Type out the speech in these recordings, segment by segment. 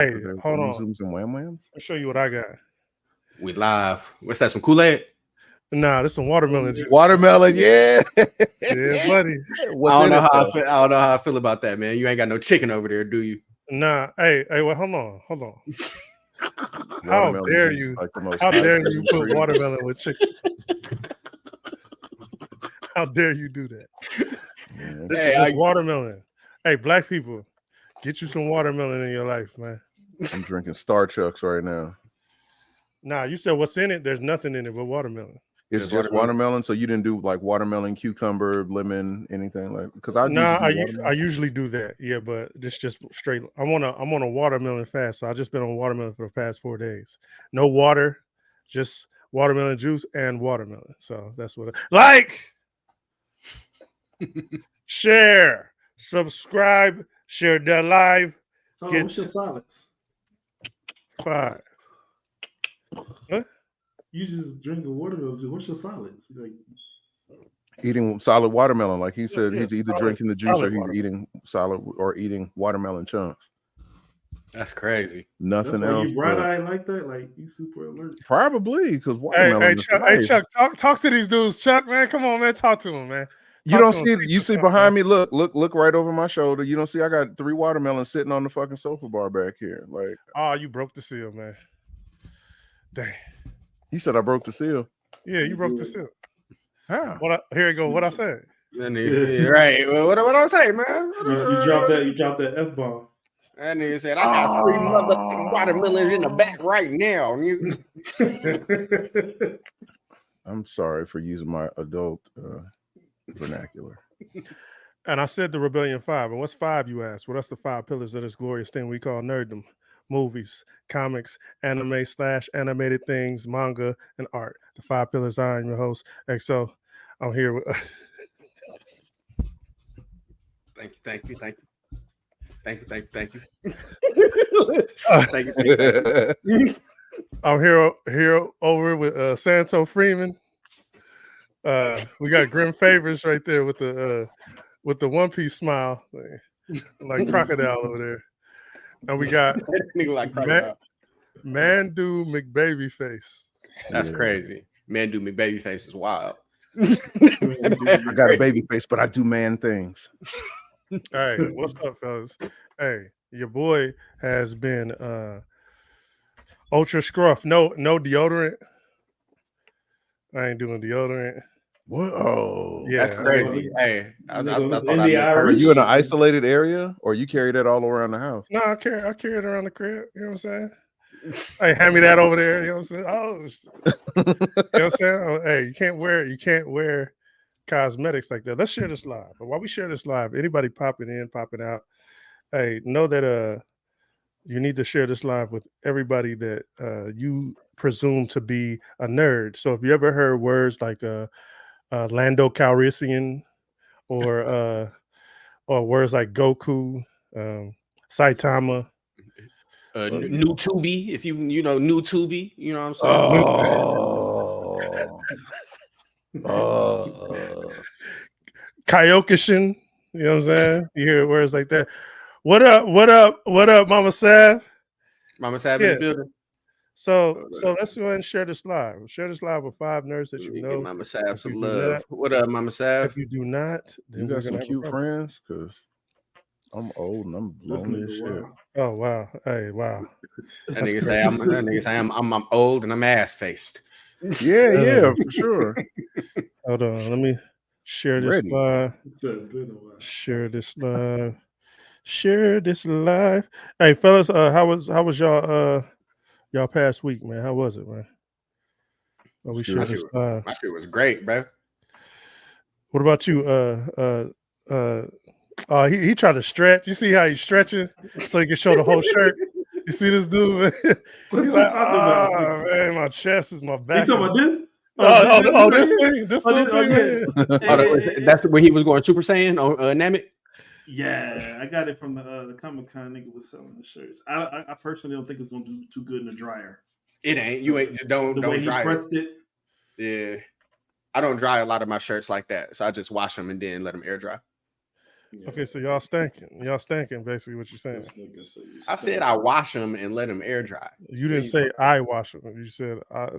Hey, hold on. Some wham whams. I'll show you what I got. We live. What's that? Some Kool-Aid? Nah, this some watermelon juice. Watermelon, yeah. Yeah, buddy. What's I don't in know it, how though? I don't know how I feel about that, man. You ain't got no chicken over there, do you? Nah, hey, well, hold on. How Watermelon dare juice, you? like the most How dare you fascinating put ingredient. watermelon with chicken? How dare you do that? Yeah, This is just watermelon. Hey, black people, get you some watermelon in your life, man. I'm drinking Star Chucks right now. Nah, you said what's in it? There's nothing in it but watermelon. It's just watermelon. So you didn't do like watermelon, cucumber, lemon, anything like? Because I usually do that. Yeah, but this just straight. I'm on a watermelon fast. So I just been on watermelon for the past 4 days. No water, just watermelon juice and watermelon. So that's what. Share, subscribe, share that live. What's your silence? 5. What? You just drinking watermelon. What's your silence? Like eating solid watermelon, like he said, Yeah, he's either drinking the juice or he's eating solid or eating watermelon chunks. That's crazy. Nothing else. You bright-eyed like that? Like you super alert? Probably because watermelon. Hey, Chuck, talk to these dudes. Chuck, man, come on, man, talk to them, man. You don't see. You see behind me. Look right over my shoulder. You don't see. I got 3 watermelons sitting on the fucking sofa bar back here. Like, oh, you broke the seal, man. Dang. You said I broke the seal. Yeah, you broke the seal. How? Here you go. What I said. Right. Well, what I say, man? You dropped that F-bomb. That nigga said, I got 3 motherfucking watermelons in the back right now. I'm sorry for using my adult vernacular. And I said the Rebellion 5. And what's 5, you asked? Well, that's the 5 pillars of this glorious thing we call Nerdom. Movies, comics, anime/animated things, manga, and art. The 5 pillars. I am your host, XO. I'm here with... Thank you. Thank you. Thank you. I'm here over with Santo Freeman. We got Grim Favors right there with the One Piece smile, like crocodile over there. And we got Mandu McBabyface. That's crazy. Mandu McBabyface is wild. I got a baby face, but I do man things. Hey, what's up, fellas? Hey, your boy has been ultra scruff. No deodorant. I ain't doing deodorant. What? Oh, yeah, that's crazy. Hey, are you in an isolated area, or you carry that all around the house? No, I carry it around the crib. You know what I'm saying? Hey, hand me that over there. You know what I'm saying? Oh, you know what I'm saying? Oh, hey, you can't wear cosmetics like that. Let's share this live. But while we share this live, anybody popping in, popping out, hey, know that you need to share this live with everybody that you presume to be a nerd. So if you ever heard words like Lando Calrissian or words like Goku, Saitama, New Tubi, if you know New Tubi, you know what I'm saying? Kyokushin, you know what I'm saying? You hear words like that. What up, Mama Sav? Mama Sav in the building. So let's go ahead and share this live. Share this live with 5 nerds that you know. Give Mama Sav some love. What up, Mama Sav? If you do not, then you got some cute friends, because I'm old and I'm lonely as shit. Oh wow! Hey, wow! That nigga say I'm old and I'm ass faced. Yeah, for sure. Hold on, let me share this live. Share this live. Share this live. Hey, fellas, how was y'all past week, man? How was it, man? Oh, we share this live. My shit was great, bro. What about you? He tried to stretch. You see how he's stretching so he can show the whole shirt. You see this dude, man? He's like, oh man, my chest is my back. You talking about this? This thing. That's when he was going Super Saiyan on Namek. Yeah, I got it from the Comic-Con nigga was selling the shirts. I personally don't think it's gonna do too good in the dryer. It ain't. You ain't. Don't dry it. Yeah, I don't dry a lot of my shirts like that, so I just wash them and then let them air dry. Yeah. Okay, so y'all stanking. Y'all stanking, basically what you're saying. This nigga say you I said stink. I wash them and let them air dry. You didn't say I wash them. You said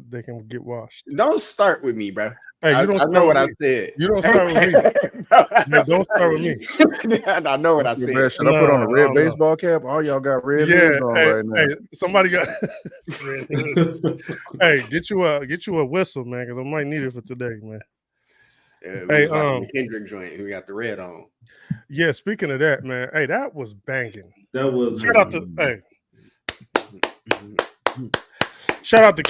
they can get washed. Don't start with me, bro. Hey, you don't I start know with what I me. said. You don't start with me. Hey, don't start with me. I know what I Feel said. bad. Should I put on a No, red no. baseball cap? All y'all got red Yeah, hoods on right now. hey, somebody got red hoods. Hey, get you a whistle, man, because I might need it for today, man. Yeah, Hey, we was watching the Kendrick joint. We got the red on. Yeah, speaking of that, man, hey, that was banging. That was Shout out to shout out to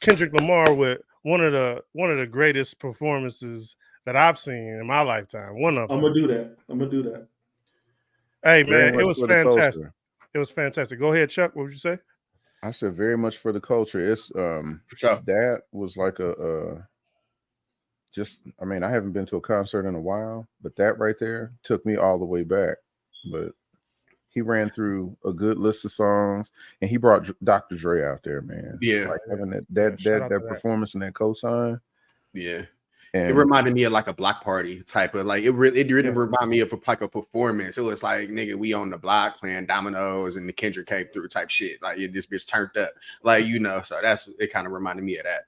Kendrick Lamar with one of the greatest performances that I've seen in my lifetime. One of I'm them. gonna do that. Hey, Very man, it much was for the fantastic. culture. It was fantastic. Go ahead, Chuck. What would you say? I said very much for the culture. It's For sure. that was like I mean, I haven't been to a concert in a while, but that right there took me all the way back. But he ran through a good list of songs, and he brought Dr. Dre out there, man. Yeah. Like having shout out that to that. performance and that cosign. Yeah. And It reminded me of like a block party type of like it didn't remind me of like a performance. It was like nigga, we on the block playing dominoes and the Kendrick came through type shit. Like this bitch turned up. Like so that's it kind of reminded me of that.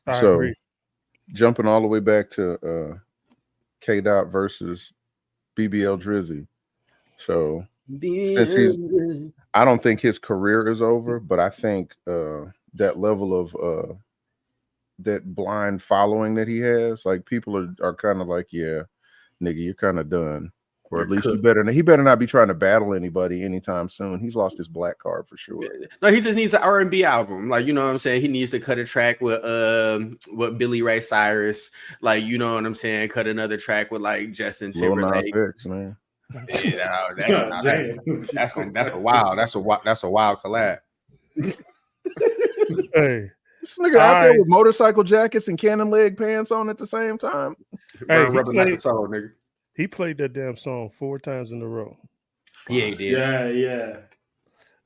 I so agree. jumping all the way back to K Dot versus BBL Drizzy. So since I don't think his career is over, but I think that level of that blind following that he has, like people are kind of like, yeah, nigga, you're kind of done. Or You're at least cooked. he better not be trying to battle anybody anytime soon. He's lost his black card for sure. No, he just needs an R&B album. Like, you know what I'm saying? He needs to cut a track with Billy Ray Cyrus. Like, you know what I'm saying? Cut another track with like Justin Lil Nas Timberlake. X, man. Yeah, God damn. that's a wild collab. Hey, This nigga out there with motorcycle jackets and cannon leg pants on at the same time. Hey, Rubber like a soul, nigga. he played that damn song 4 times in a row. Yeah, he did. Yeah.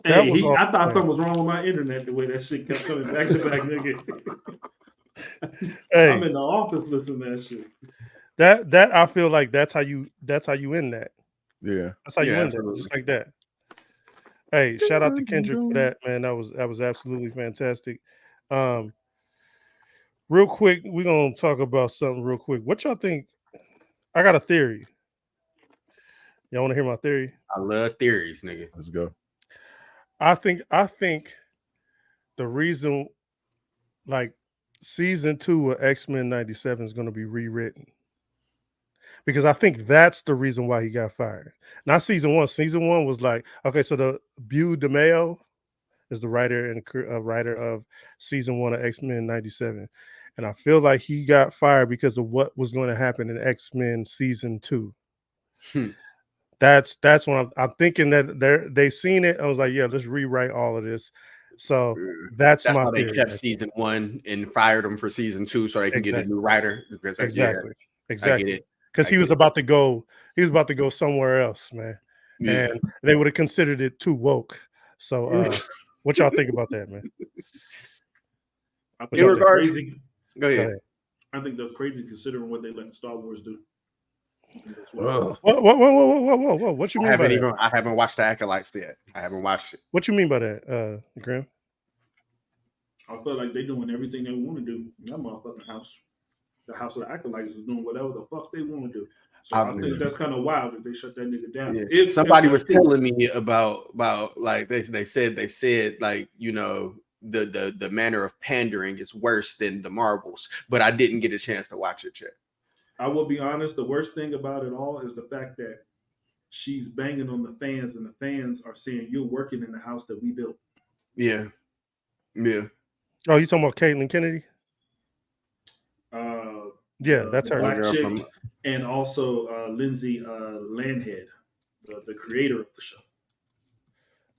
That Hey, was I thought something was wrong with my internet the way that shit kept coming back to back, nigga. Hey, I'm in the office listening to that shit. That I feel like that's how you end that. Yeah. That's how you end absolutely. it, just like that. Hey, shout out to Kendrick for that, man. That was absolutely fantastic. Real quick, we're gonna talk about something real quick. What y'all think? I got a theory. Y'all want to hear my theory? I love theories, nigga. Let's go. I think the reason, like, season 2 of X-Men 97 is going to be rewritten, because I think that's the reason why he got fired. Not season 1. Season 1 was like, okay, so the Beau DeMayo is the writer and writer of season 1 of X-Men 97, and I feel like he got fired because of what was going to happen in X-Men season 2. That's when I'm thinking that they seen it. I was like, yeah, let's rewrite all of this. So that's my how they theory. kept season 1 and fired him for season 2 so they can get a new writer. Because Exactly. I get it. Because he was about to go somewhere else, man. Yeah. And they would have considered it too woke. So what y'all think about that, man? I What think y'all that's think? crazy. Go ahead. I think that's crazy considering what they let Star Wars do. Whoa. What you mean by that? I haven't watched the Acolytes yet. I haven't watched it. What you mean by that, Graham? I feel like they're doing everything they want to do in that motherfucking house. The House of the Acolytes is doing whatever the fuck they want to do. So I think that's kind of wild that they shut that nigga down. Yeah. Somebody was telling me about like they said like, you know, the manner of pandering is worse than the Marvels, but I didn't get a chance to watch it yet. I will be honest, the worst thing about it all is the fact that she's banging on the fans and the fans are saying you're working in the house that we built. Yeah. Oh, you talking about Caitlin Kennedy? Yeah, that's her. Black chick, and also Lindsay Landhead, the creator of the show.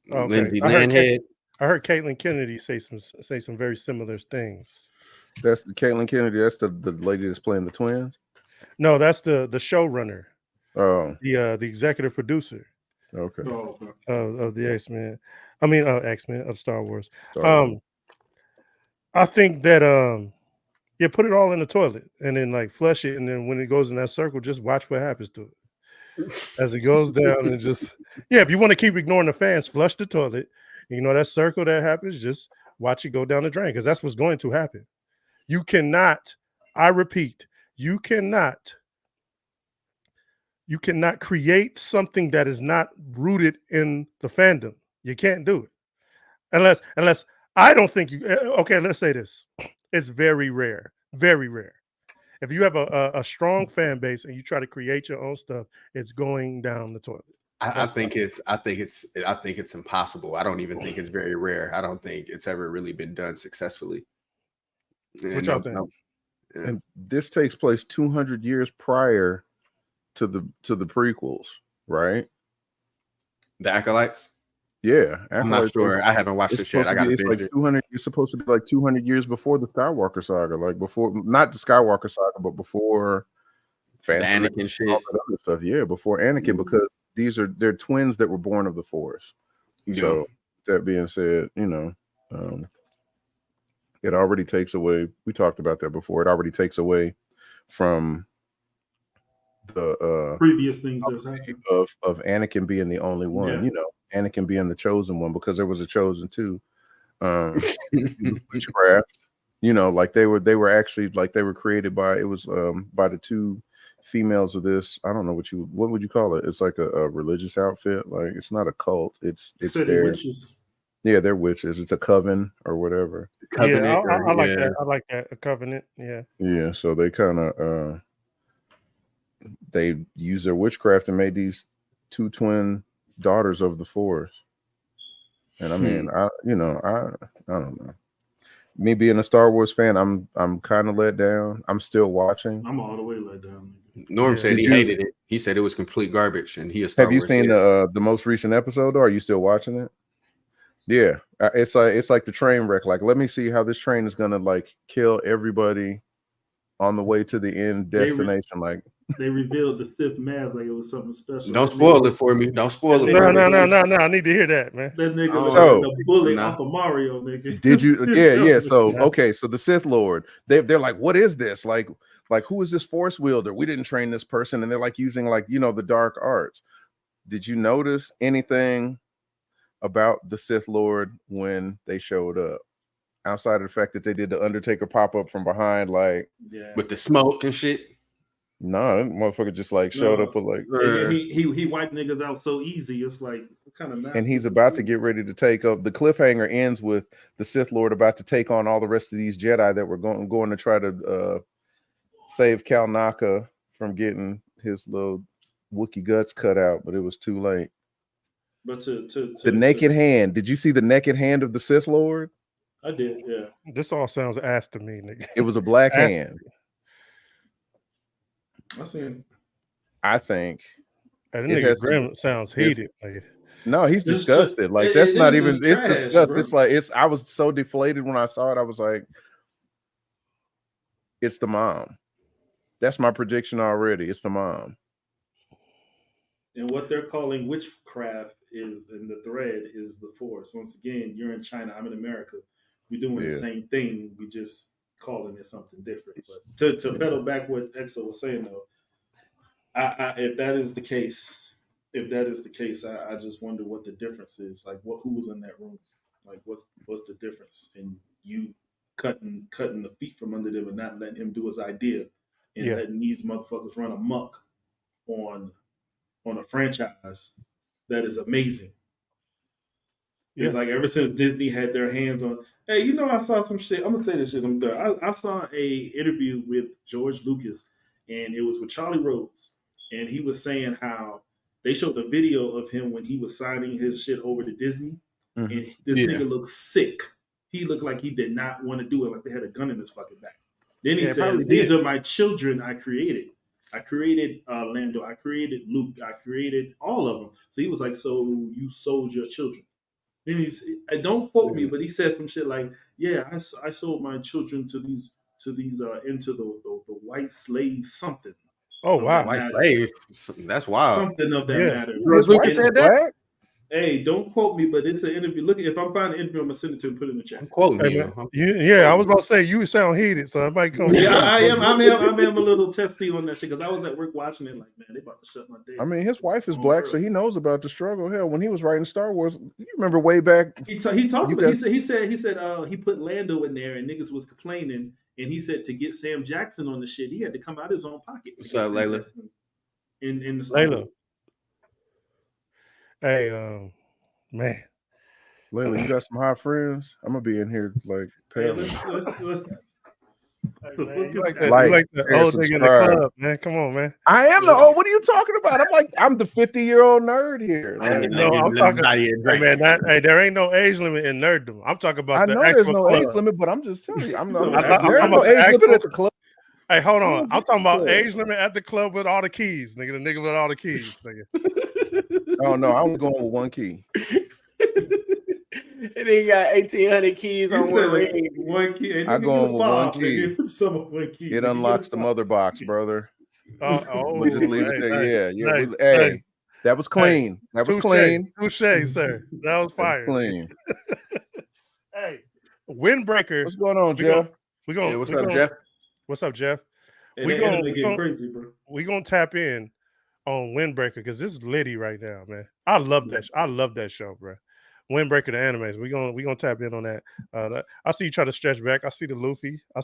Okay. Lindsay Landhead. I heard Caitlin Kennedy say some very similar things. That's Caitlin Kennedy. That's the lady that's playing the twins. No, that's the showrunner. Oh, the executive producer. Okay. Of the X-Men. I mean, X-Men of Star Wars. Sorry. I think that put it all in the toilet and then like flush it, and then when it goes in that circle, just watch what happens to it. as it goes down, and just if you want to keep ignoring the fans, flush the toilet. You know that circle that happens, just watch it go down the drain, because that's what's going to happen. You cannot, I repeat, you cannot create something that is not rooted in the fandom. You can't do it unless I don't think you. Okay, let's say this: it's very rare, very rare. If you have a strong fan base and you try to create your own stuff, it's going down the toilet. I think it's impossible. I don't even think it's very rare. I don't think it's ever really been done successfully. What y'all think? And this takes place 200 years prior to the prequels, right? The Acolytes. Yeah, I'm not sure. I haven't watched this yet. I got it's like 200. It's supposed to be like 200 years before the Skywalker saga, like before, not the Skywalker saga, but before the Anakin shit, all that other stuff. Yeah, before Anakin, because they're twins that were born of the Force. Yeah. So that being said, it already takes away. We talked about that before. It already takes away from the previous things of Anakin being the only one. Yeah. Anakin being the chosen one, because there was a chosen two. Witchcraft. Like they were actually, like, they were created by, it was by the two females of this. I don't know what would you call it? It's like a religious outfit. Like, it's not a cult. It's their witches. Yeah, they're witches. It's a coven or whatever. Covenant, I like that. I like that. A covenant. Yeah. Yeah. So they kind of they used their witchcraft and made these two twin daughters of the Force. And I mean, I don't know. Me being a Star Wars fan, I'm kind of let down. I'm still watching. I'm all the way let down. Norm said he hated it. He said it was complete garbage, and he a Star Wars. Have you seen the most recent episode, or are you still watching it? Yeah, it's like the train wreck. Like, let me see how this train is gonna like kill everybody on the way to the end destination. They revealed the Sith mask like it was something special. Don't spoil it for me. Don't spoil it. No. I need to hear that, man. That nigga was the bullet off of Mario, nigga. Did you? Yeah. So okay, so the Sith Lord, they're like, what is this? Like who is this Force wielder? We didn't train this person, and they're like using the dark arts. Did you notice anything about the Sith Lord when they showed up, outside of the fact that they did the Undertaker pop up from behind, with the smoke and shit? No, that motherfucker just showed up with he wiped niggas out so easy. It's like, what kind of nasty. And he's about to get ready to take up. The cliffhanger ends with the Sith Lord about to take on all the rest of these Jedi that were going to try to save Cal Naka from getting his little Wookiee guts cut out, but it was too late. But the naked hand. Did you see the naked hand of the Sith Lord? I did, yeah. This all sounds ass to me, nigga. It was a black hand. I see it. I think that nigga Grim sounds heated. No, he's disgusted. That's not even. It's disgust. Bro. I was so deflated when I saw it. I was like, it's the mom. That's my prediction already. It's the mom. And what they're calling witchcraft is, in the thread, is the Force. Once again, you're in China, I'm in America. We're doing the same thing. We just calling it something different. But to pedal back what Exo was saying, though, if that is the case, I just wonder what the difference is. Like, who was in that room? Like, what's the difference in you cutting the feet from under them and not letting him do his idea, and letting these motherfuckers run amok on a franchise that is amazing. It's like, ever since Disney had their hands on, hey, I saw some shit. I'm gonna say this shit. I'm done. I saw a interview with George Lucas, and it was with Charlie Rose, and he was saying how they showed the video of him when he was signing his shit over to Disney, and this nigga looked sick. He looked like he did not want to do it, like they had a gun in his fucking back. Then he says, "These are my children I created. I created Lando. I created Luke. I created all of them." So he was like, "So you sold your children?" Then don't quote me, but he said some shit like, "Yeah, I sold my children to these into the white slave something." Oh wow, white slave. That's wild. Something of that matter. Lucas said that. Hey, don't quote me, but it's an interview. Look, if I'm finding an interview, I'm gonna send it to him. Put it in the chat. I'm quoting Hey, you. man, I was about to say you sound heated, so it might come. Yeah, I am a little testy on that shit because I was at work watching it. Like, man, they about to shut my day. I mean, his wife is black, so he knows about the struggle. Hell, when he was writing Star Wars, you remember way back. He talked about. He said he put Lando in there, and niggas was complaining, and he said to get Sam Jackson on the shit, he had to come out his own pocket. What's up, Layla? In the Star Layla. Hey, man. Layla, you got some hot friends? I'm gonna be in here like pale. You like the old nigga in the club, man. Come on, man. I am the old. What are you talking about? I'm the 50-year-old nerd here. Like, no, I'm talking. Hey, man, there ain't no age limit in Nerdom. I'm talking about the actual there's no club. age limit, but I'm just telling you, there's no age limit at the club. Hey, hold on. I'm talking about age limit at the club with all the keys, nigga. The nigga with all the keys, nigga. Oh no, I was going with one key. And he got 1,800 keys on one ring. One key. I go with one key. One key. It unlocks the mother box, brother. We'll just leave it there. Yeah. Hey, that was clean. That was clean. Touche, sir. That was fire. Clean. Hey, Windbreaker. What's going on, Jeff? What's up, Jeff? What's up, Jeff? Hey, we crazy, bro. We gonna tap in on Windbreaker because this is litty right now, man. I love that. I love that show, bro. Windbreaker the animes. We gonna tap in on that. I see you try to stretch back. I see the Luffy. out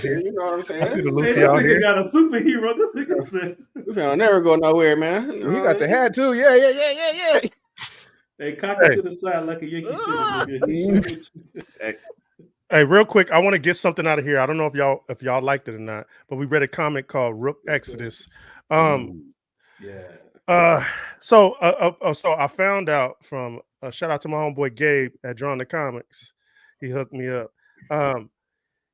here. You know what I'm saying? I see the Luffy out here. Got a superhero. This nigga said. Luffy never go nowhere, man. He got the hat too. Yeah. Hey, cock it to the side like a Yankee. Hey, real quick, I want to get something out of here. I don't know if y'all liked it or not, but we read a comic called Rook Exodus. So I found out from shout out to my homeboy Gabe at Drawing the Comics. He hooked me up.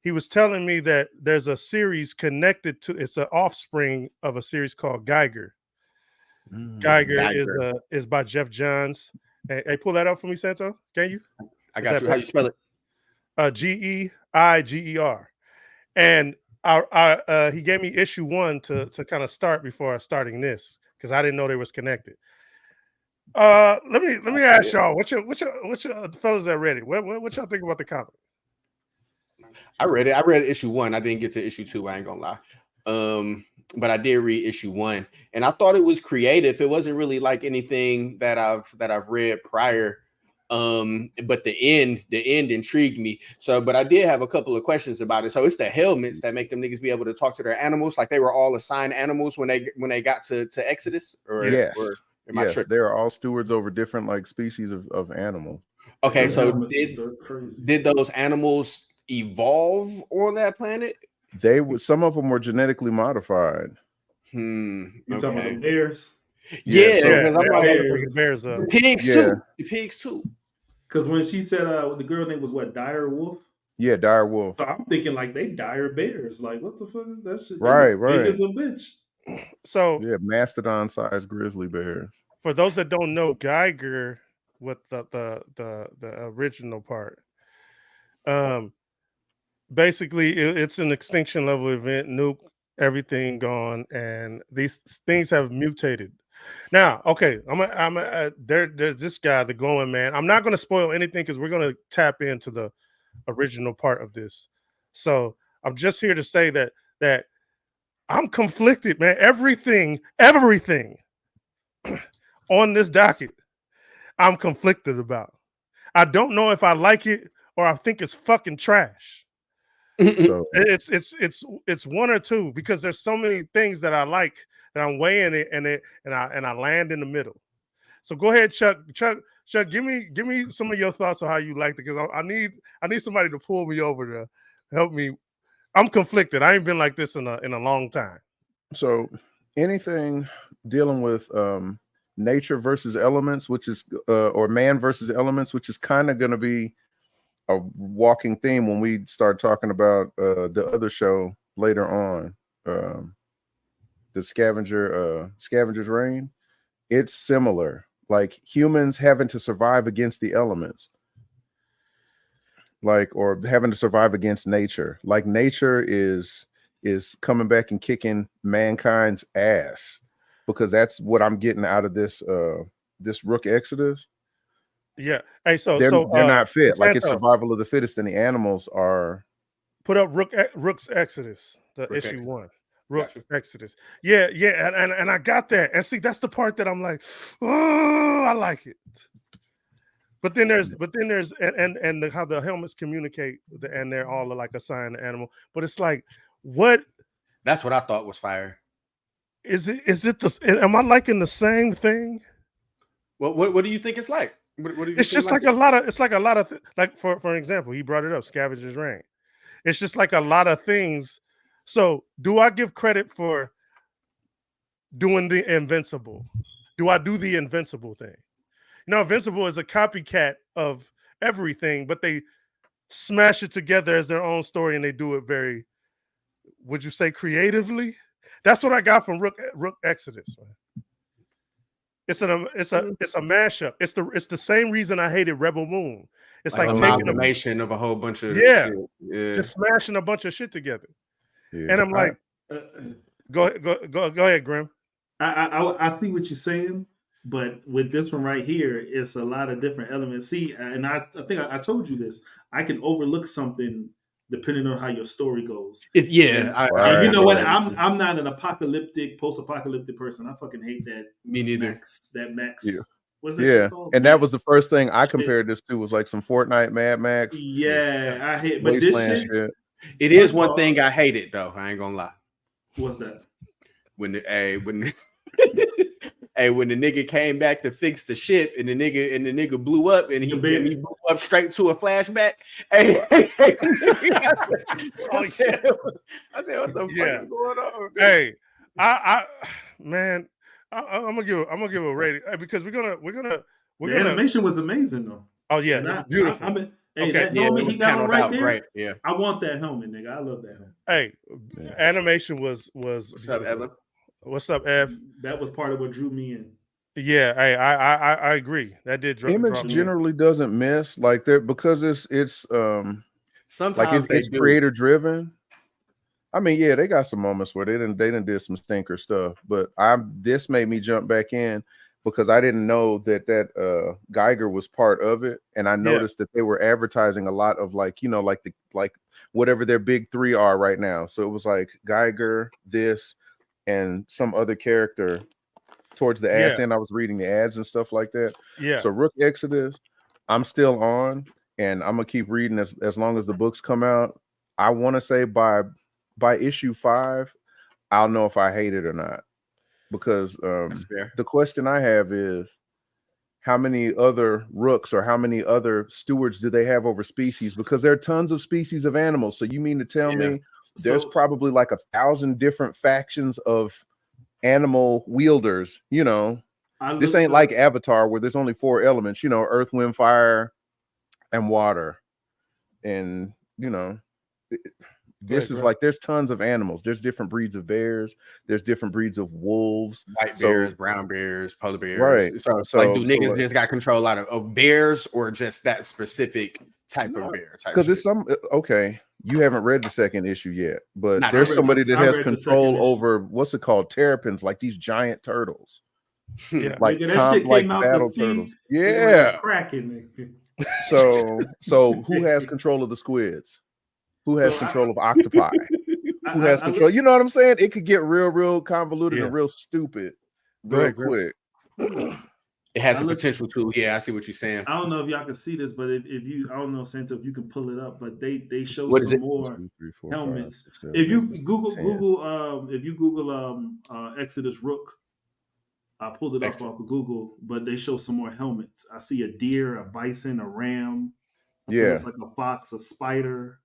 He was telling me that there's a series connected to it's an offspring of a series called Geiger. Geiger is by Jeff Johns. Hey, pull that up for me, Santo. Can you? I got you. How you spell it? Geiger. And he gave me issue 1 to kind of start before starting this because I didn't know they was connected. Let me ask y'all, what your fellas that read it? What y'all think about the comic? I read it. I read issue 1. I didn't get to issue 2. I ain't gonna lie. But I did read issue 1, and I thought it was creative. It wasn't really like anything that I've read prior. But the end intrigued me. So, but I did have a couple of questions about it. So it's the helmets that make them niggas be able to talk to their animals, like they were all assigned animals when they got to Exodus. Yes, they are all stewards over different like species of animals. Okay, so did those animals evolve on that planet? Some of them were genetically modified. You talking about the bears? Yeah, because I'm not bears up. Pigs too. The pigs too. Because when she said the girl name was what, Dire Wolf? Yeah, Dire Wolf. So I'm thinking like they dire bears. Like what the fuck is that shit? Right. Big as a bitch. So yeah, mastodon-sized grizzly bears. For those that don't know, Geiger with the original part, basically it's an extinction level event, nuke, everything gone, and these things have mutated. Now, okay, there's this guy, the glowing man. I'm not going to spoil anything because we're going to tap into the original part of this. So I'm just here to say that I'm conflicted, man. Everything on this docket, I'm conflicted about. I don't know if I like it or I think it's fucking trash. So it's one or two because there's so many things that I like that I'm weighing it and I land in the middle. So go ahead, Chuck, give me some of your thoughts on how you liked it because I need somebody to pull me over to help me. I'm conflicted. I ain't been like this in a long time. So anything dealing with nature versus elements, which is or man versus elements, which is kind of going to be a walking theme when we start talking about the other show later on, the Scavenger's Reign. It's similar, like humans having to survive against the elements, or having to survive against nature. Like nature is coming back and kicking mankind's ass, because that's what I'm getting out of this this Rook Exodus. Yeah. Hey, they're not fit. Like it's Santo, survival of the fittest, and the animals are. put up Rook's Exodus, the Rook issue Exodus. 1. Rook Gotcha. Exodus. Yeah, and I got that. And see, that's the part that I'm like, oh, I like it. But then there's how the helmets communicate, and they're all like assigned to animal. But it's like, what? That's what I thought was fire. Is it am I liking the same thing? What do you think it's like? What do you It's think just like a lot of like for example, he brought it up, Scavenger's Reign. It's just like a lot of things. So do I give credit for doing the Invincible? Do I do the Invincible thing? You know, Invincible is a copycat of everything, but they smash it together as their own story, and they do it very, would you say, creatively? That's what I got from Rook Exodus. Man. It's a mashup. It's the same reason I hated Rebel Moon. It's like taking amalgamation of a whole bunch of shit. Yeah, just smashing a bunch of shit together. Yeah. And I'm like, go ahead, Grim. I see what you're saying, but with this one right here, it's a lot of different elements. See, and I think I told you this. I can overlook something depending on how your story goes. and you know what? I'm not an post-apocalyptic person. I fucking hate that. Me neither. Max. Yeah. What's that called? And that was the first thing I compared this to, was like some Fortnite Mad Max. Yeah, I hate. But this shit. It is one thing I hated though. I ain't gonna lie. What's that? When the nigga came back to fix the ship, and the nigga blew up, and he blew up straight to a flashback. Hey, I said, what the fuck is going on? Hey, man, I'm gonna give a rating because we're gonna. The animation was amazing though. Oh yeah, beautiful. That helmet he got on right there. Great. Yeah, I want that helmet, nigga. I love that helmet. Hey, animation was. What's up, Evan? What's up, Ev? That was part of what drew me in. Yeah, hey, I agree. That did Image generally doesn't miss like there because it's sometimes like it's creator driven. I mean, yeah, they got some moments where they didn't did some stinker stuff, but this made me jump back in because I didn't know that Geiger was part of it, and I noticed that they were advertising a lot of like whatever their big three are right now. So it was like Geiger, this, and some other character towards the ass end. I was reading the ads and stuff like that. Yeah. So Rook Exodus, I'm still on, and I'm gonna keep reading as long as the books come out. I want to say by issue 5, I'll know if I hate it or not. Because the question I have is, how many other rooks or how many other stewards do they have over species? Because there are tons of species of animals. So you mean to tell me there's probably like 1,000 different factions of animal wielders? You know, this ain't like Avatar where there's only 4 elements, you know, earth, wind, fire, and water. And, you know, this is like there's tons of animals. There's different breeds of bears. There's different breeds of wolves, white bears, brown bears, polar bears. Right. So like, do niggas just got control out of bears or just that specific type of bear? Because it's some you haven't read the second issue yet, but there's somebody that has control over what's it called, terrapins, like these giant turtles. Yeah, like battle turtles. Yeah, cracking. So who has control of the squids? Who has control of octopi? Who has control? You know what I'm saying? It could get real convoluted and real stupid real quick. It has the potential to. Yeah, I see what you're saying. I don't know if y'all can see this, but if you, I don't know, Santo, if you can pull it up, but they show some more helmets. If you Google Exodus Rook, I pulled it up off of Google, but they show some more helmets. I see a deer, a bison, a ram. It's like a fox, a spider.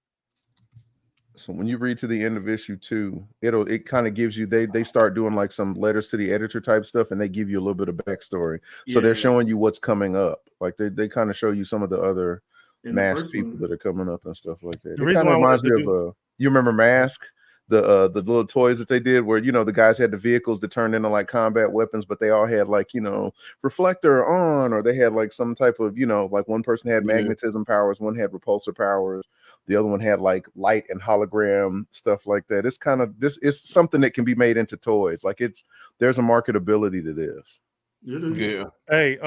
So when you read to the end of issue 2, it kind of gives you they start doing like some letters to the editor type stuff, and they give you a little bit of backstory. So they're showing you what's coming up. Like they kind of show you some of the other masked people that are coming up and stuff like that. It kind of reminds me of you remember Mask, the little toys that they did where, you know, the guys had the vehicles that turned into like combat weapons, but they all had like, you know, reflector on, or they had like some type of, you know, like one person had magnetism powers, one had repulsor powers. The other one had like light and hologram stuff like that. It's something that can be made into toys. Like there's a marketability to this. Yeah. Hey,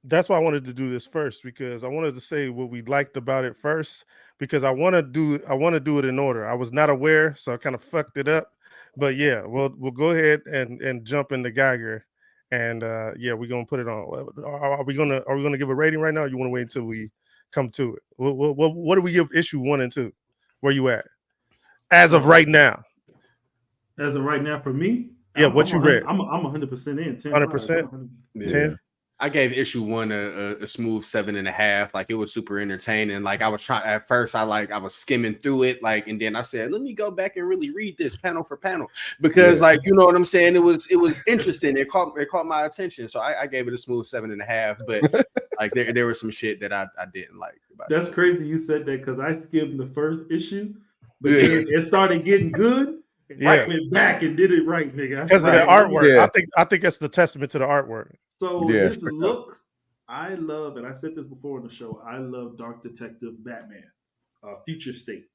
that's why I wanted to do this first, because I wanted to say what we liked about it first, because I want to do it in order. I was not aware, so I kind of fucked it up. But yeah, we'll go ahead and jump into Geiger, and yeah, we're gonna put it on. Are we gonna give a rating right now? Or you want to wait until we come to it? What do we give issue 1 and 2? Where you at as of right now? As of right now, for me, Yeah, what you read? I'm 100% in. 100%. 10. I gave issue 1 a smooth 7.5. Like, it was super entertaining. Like, I was trying at first, I was skimming through it, like, and then I said, let me go back and really read this panel for panel, because like, you know what I'm saying, it was interesting. It caught my attention, so I gave it a smooth 7.5. But like, there was some shit that I didn't like about That's crazy you said that, because I skimmed the first issue, but then it started getting good. I went back and did it right, nigga. Because of the artwork. Yeah. I think that's the testament to the artwork. So this look, I love, and I said this before in the show, I love Dark Detective Batman, Future State.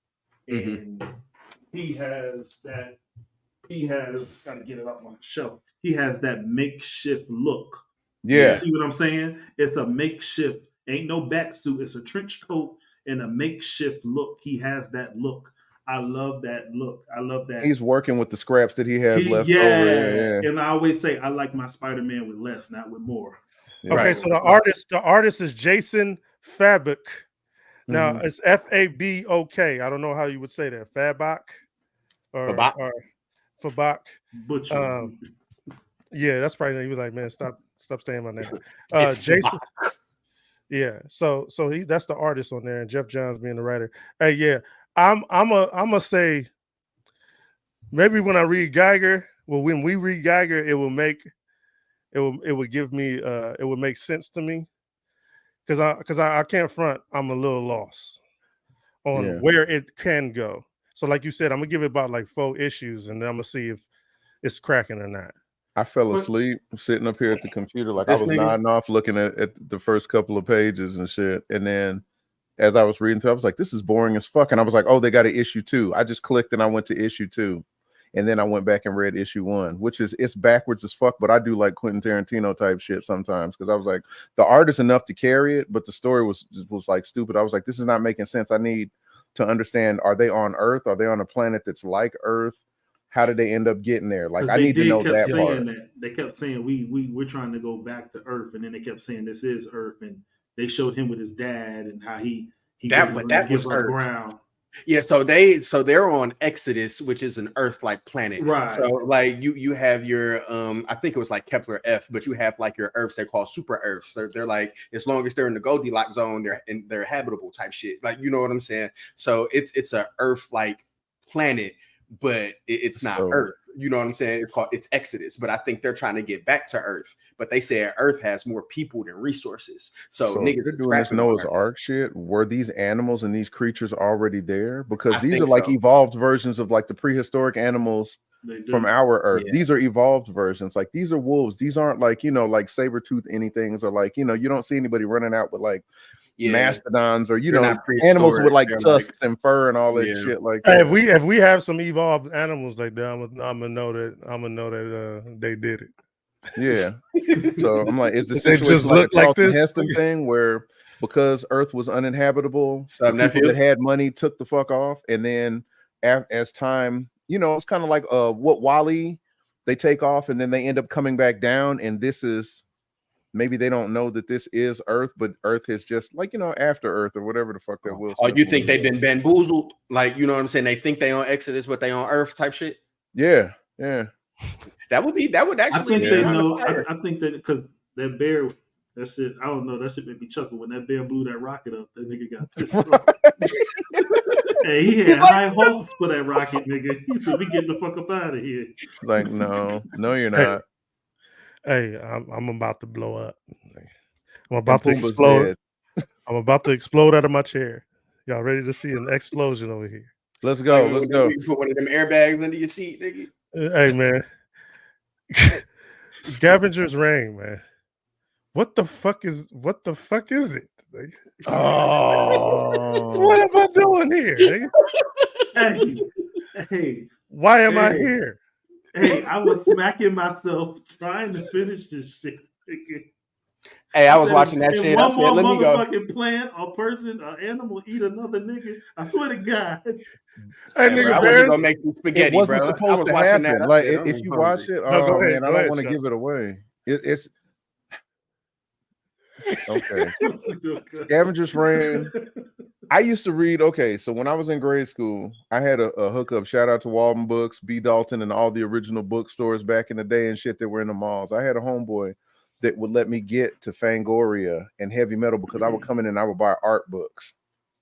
And he has, gotta get it off my shelf. He has that makeshift look. Yeah. You see what I'm saying? It's a makeshift, ain't no back suit, it's a trench coat and a makeshift look. He has that look. I love that look. I love that. He's working with the scraps that he has left over. Yeah. And I always say I like my Spider-Man with less, not with more. Okay, so the artist is Jason Fabok. Now it's Fabok. I don't know how you would say that. Fabok or Fabok. Butcher. Yeah, that's probably he was like, man, stop saying my name. Jason. Yeah, so that's the artist on there, and Jeff Johns being the writer. Hey, yeah, I'm gonna say maybe when I read Geiger, when we read Geiger, it will make sense to me, because I can't front. I'm a little lost on where it can go. So like you said, I'm gonna give it about like 4 issues, and then I'm gonna see if it's cracking or not. I fell asleep sitting up here at the computer, like I was nodding off, looking at the first couple of pages and shit, and then as I was reading through, I was like, this is boring as fuck. And I was like, oh, they got an issue 2. I just clicked and I went to issue 2. And then I went back and read issue 1, which it's backwards as fuck. But I do like Quentin Tarantino type shit sometimes, because I was like, the art is enough to carry it, but the story was like stupid. I was like, this is not making sense. I need to understand, are they on Earth? Are they on a planet that's like Earth? How did they end up getting there? Like, I need to know that part. They kept saying we're trying to go back to Earth, and then they kept saying this is Earth, and they showed him with his dad and how he that was Earth. Ground. Yeah, so they're on Exodus, which is an Earth-like planet. Right. So like you have your I think it was like Kepler F, but you have like your Earths they're called super Earths. They're like, as long as they're in the Goldilocks zone, they're habitable type shit. Like, you know what I'm saying? So it's a Earth-like planet, but it's not Earth. You know what I'm saying? It's Exodus, but I think they're trying to get back to Earth. But they say Earth has more people than resources. So niggas they're doing this Noah's Ark shit. Were these animals and these creatures already there? Because these are like evolved versions of like the prehistoric animals from our Earth. Yeah. These are evolved versions. Like, these are wolves. These aren't like, like saber-tooth anythings, or like, you don't see anybody running out with like mastodons, or animals with like tusks and fur and all that shit. Like, if we have some evolved animals like that, I'm gonna know that they did it. Yeah. So I'm like, is the situation just like a Charlton Heston thing, where because Earth was uninhabitable, the people that had money took the fuck off, and then as time, it's kind of like what Wall-E, they take off and then they end up coming back down, and this is, maybe they don't know that this is Earth, but Earth is just like, after Earth or whatever the fuck that will. Oh, you think they've been bamboozled? Like, you know what I'm saying? They think they on Exodus, but they on Earth type shit. Yeah. That would actually. I think they know. I think that because that bear, that shit. I don't know. That shit made me chuckle when that bear blew that rocket up. That nigga got pissed off. Hey, he had high hopes for that rocket, nigga. He said, "We getting the fuck up out of here." Like, no, you're not. Hey, I'm about to blow up. I'm about to explode. I'm about to explode out of my chair. Y'all ready to see an explosion over here? Let's go. Let's go. You put one of them airbags under your seat, nigga. Hey, man. Scavenger's Reign, man. What the fuck is it? Oh, what am I doing here? Hey. Why am I here? Hey, I was smacking myself trying to finish this shit. Hey, I was watching that if shit. I one said, more let me go. motherfucking plant or person or animal eat another nigga, I swear to God. Hey, Hey, bro, I nigga, wasn't Bears. gonna make some It spaghetti, wasn't bro. I supposed was to watching that. happen. I Like said, if I'm you hungry. watch it, No, go oh ahead, man, I go don't ahead, want to Chuck. give it away. It's okay. Okay. Scavengers Reign. I used to read. Okay, so when I was in grade school, I had a hookup. Shout out to Walden Books, B. Dalton, and all the original bookstores back in the day and shit that were in the malls. I had a homeboy that would let me get to Fangoria and heavy metal because I would come in and I would buy art books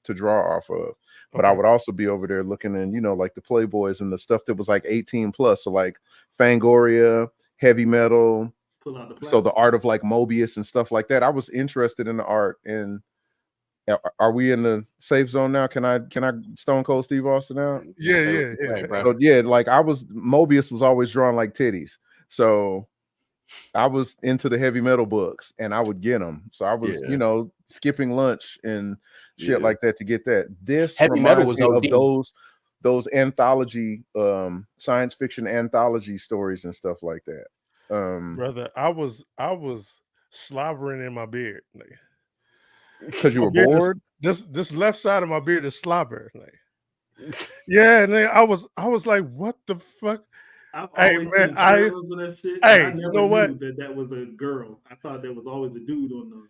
to draw off of. But I would also be over there looking in, like the Playboys and the stuff that was like 18 plus. So like Fangoria, heavy metal. Pull out the So the plastic. art of like Mobius and stuff like that. I was interested in the art. And are we in the safe zone now? Can I Stone Cold Steve Austin out? Yeah, Say what yeah, you yeah. say, bro. So yeah, like Mobius was always drawn like titties. So I was into the heavy metal books and I would get them. So I was, skipping lunch and shit like that to get that. This Heavy metal reminds was me of OD. those anthology, science fiction anthology stories and stuff like that. Brother, I was slobbering in my beard. Nigga. Because you My were beard bored. This left side of my beard is slobber. Yeah, nigga, I was like, what the fuck? I've Hey, always man, seen trailers of that shit. hey, I you never know what? knew that was a girl. I thought there was always a dude on the.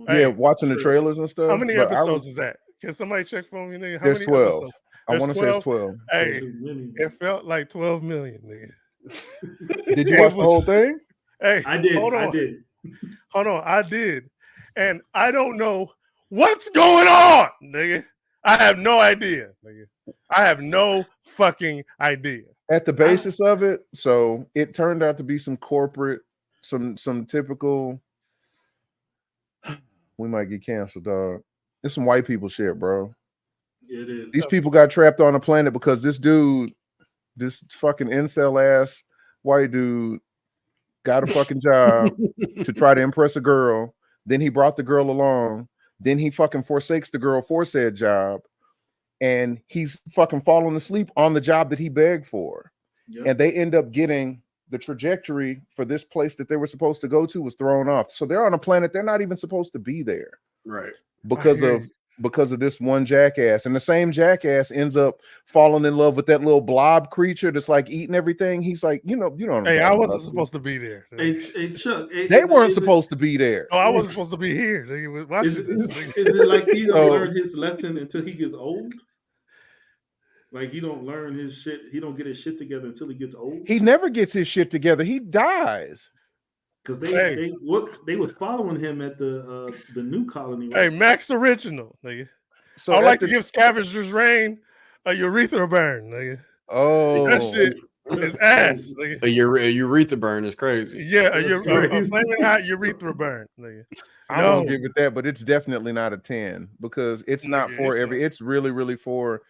Yeah, Hey, watching the trailers and stuff. How many but episodes is that? Can somebody check for me, nigga? How there's many 12. episodes? I want to say it's 12. Hey, it felt like 12 million, nigga. Did you watch the whole thing? Hey, I did. Hold on. I did. Hold on, I did. And I don't know what's going on, nigga. I have no idea, nigga. I have no fucking idea. At the basis of it, so it turned out to be some corporate, some typical. We might get canceled, dog. It's some white people shit, bro. It is. These people got trapped on a planet because this dude, this fucking incel ass white dude, got a fucking job to try to impress a girl. Then he brought the girl along. Then he fucking forsakes the girl for said job. And he's fucking falling asleep on the job that he begged for. Yep. And they end up getting the trajectory for this place that they were supposed to go to was thrown off. So they're on a planet they're not even supposed to be there. Right. Because of this one jackass. And the same jackass ends up falling in love with that little blob creature that's like eating everything. He's like, you know. Hey, I wasn't supposed to be there. Hey, Chuck. They weren't supposed to be there. Oh, I wasn't supposed to be here. Is it like he don't learn his lesson until he gets old? Like he don't learn his shit. He don't get his shit together until he gets old. He never gets his shit together. He dies. Because they was following him at the new colony. Right? Hey, Max Original, nigga. So I'd like to give Scavengers Reign a urethra burn, nigga. Oh, that shit is ass, nigga. A urethra burn is crazy. Yeah, a flaming hot urethra burn, nigga. I won't give it that, but it's definitely not a 10 because it's not for every. It's really, really for.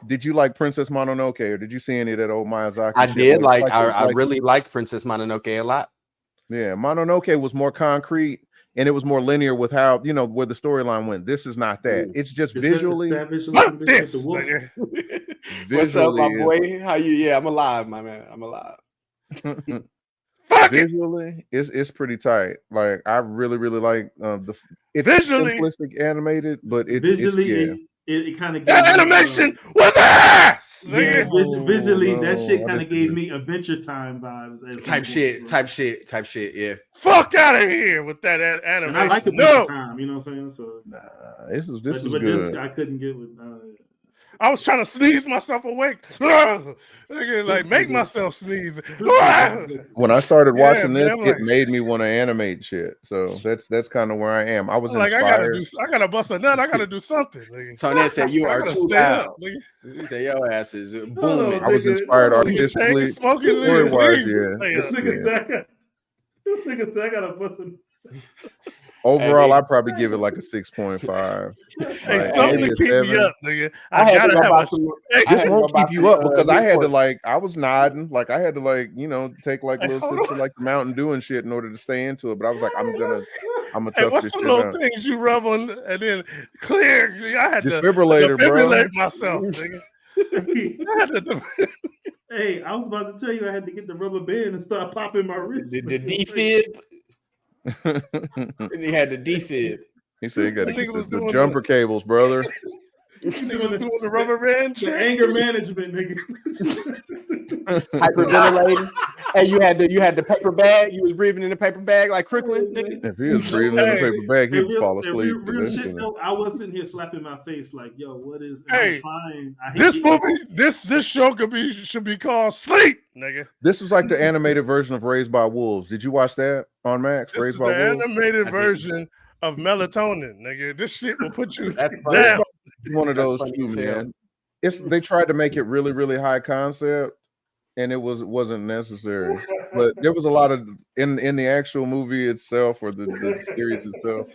Did you like Princess Mononoke or did you see any of that old Miyazaki? I did. I really liked Princess Mononoke a lot. Yeah, Mononoke was more concrete and it was more linear with how where the storyline went. This is not that. It's just visually. Fuck this. What's up, my boy? How you? Yeah, I'm alive, my man. I'm alive. Visually, it's pretty tight. Like I really, really like it's visually simplistic animated, but it's visually it kind of that animation was ass. Yeah, visually that shit kind of gave me Adventure Time vibes. Type shit. Yeah. Fuck out of here with that animation. And I like Adventure Time. You know what I'm saying? So this was good. I couldn't get with. I was trying to sneeze myself awake. Like make myself sneeze. When I started watching this, it made me want to animate shit. So that's kind of where I am. I was like, inspired. I gotta bust a nut. I gotta do something. Tony said you are too loud. He said your ass is booming. I was inspired artistically. Story-wise, This nigga said I gotta bust a nut. Overall, I'd probably give it like a 6.5. Hey, something to keep me up, nigga. I gotta have this won't keep you up because I had to I was nodding, I had to take little sips of the Mountain Dew and shit in order to stay into it. But I was like, I'm gonna tough this shit out. What's the little things you rub on and then clear? I had defibrillator, to defibrillate myself, nigga. Hey, I was about to tell you I had to get the rubber band and start popping my wrist. The defib. And he had the defib. He said, "You got to That nigga get was the doing jumper cables, brother." Nigga was doing the rubber band The trick. anger management, nigga. Hyperventilating. Hey, you had the paper bag. You was breathing in the paper bag like Crooklyn, nigga. If he was breathing in the paper bag, he'd fall asleep. Real shit though, I was sitting here slapping my face like, yo, what is? Hey, I'm trying. This movie, this show should be called Sleep, nigga. This was like the animated version of Raised by Wolves. Did you watch that on Max? This Raised is by the Wolves. animated version of melatonin, nigga. This shit will put you That's down. One of those two, man. They tried to make it really, really high concept, and it wasn't necessary. But there was a lot of in the actual movie itself or the series itself.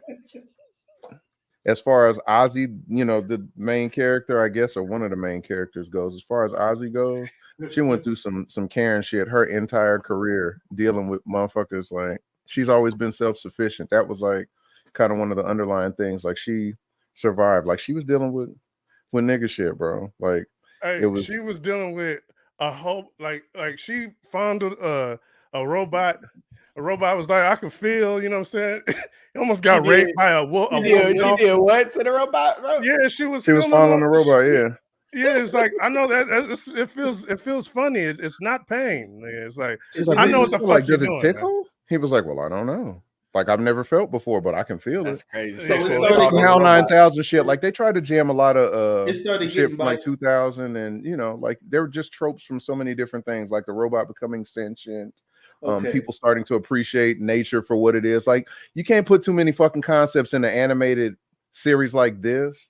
As far as Ozzy, the main character, I guess, or one of the main characters goes. As far as Ozzy goes, she went through some Karen shit her entire career dealing with motherfuckers. Like, she's always been self-sufficient. That was like kind of one of the underlying things. Like, she survived. Like, she was dealing with nigga shit, bro. Like, she was dealing with a whole like she fondled a robot. A robot was like, I can feel, you know what I'm saying? He almost got raped by a wolf. She did what to the robot, bro? Yeah, she was following the robot, yeah. Yeah, it's like, I know that it feels funny. It's not pain. It's like, she's like, I know what the fuck you're does it doing, tickle? man. He was like, well, I don't know. Like, I've never felt before, but I can feel That's it. crazy. So HAL 9000 shit. Like, they tried to jam a lot of shit from like 2000, and like there were just tropes from so many different things, like the robot becoming sentient. People starting to appreciate nature for what it is. Like, you can't put too many fucking concepts in an animated series like this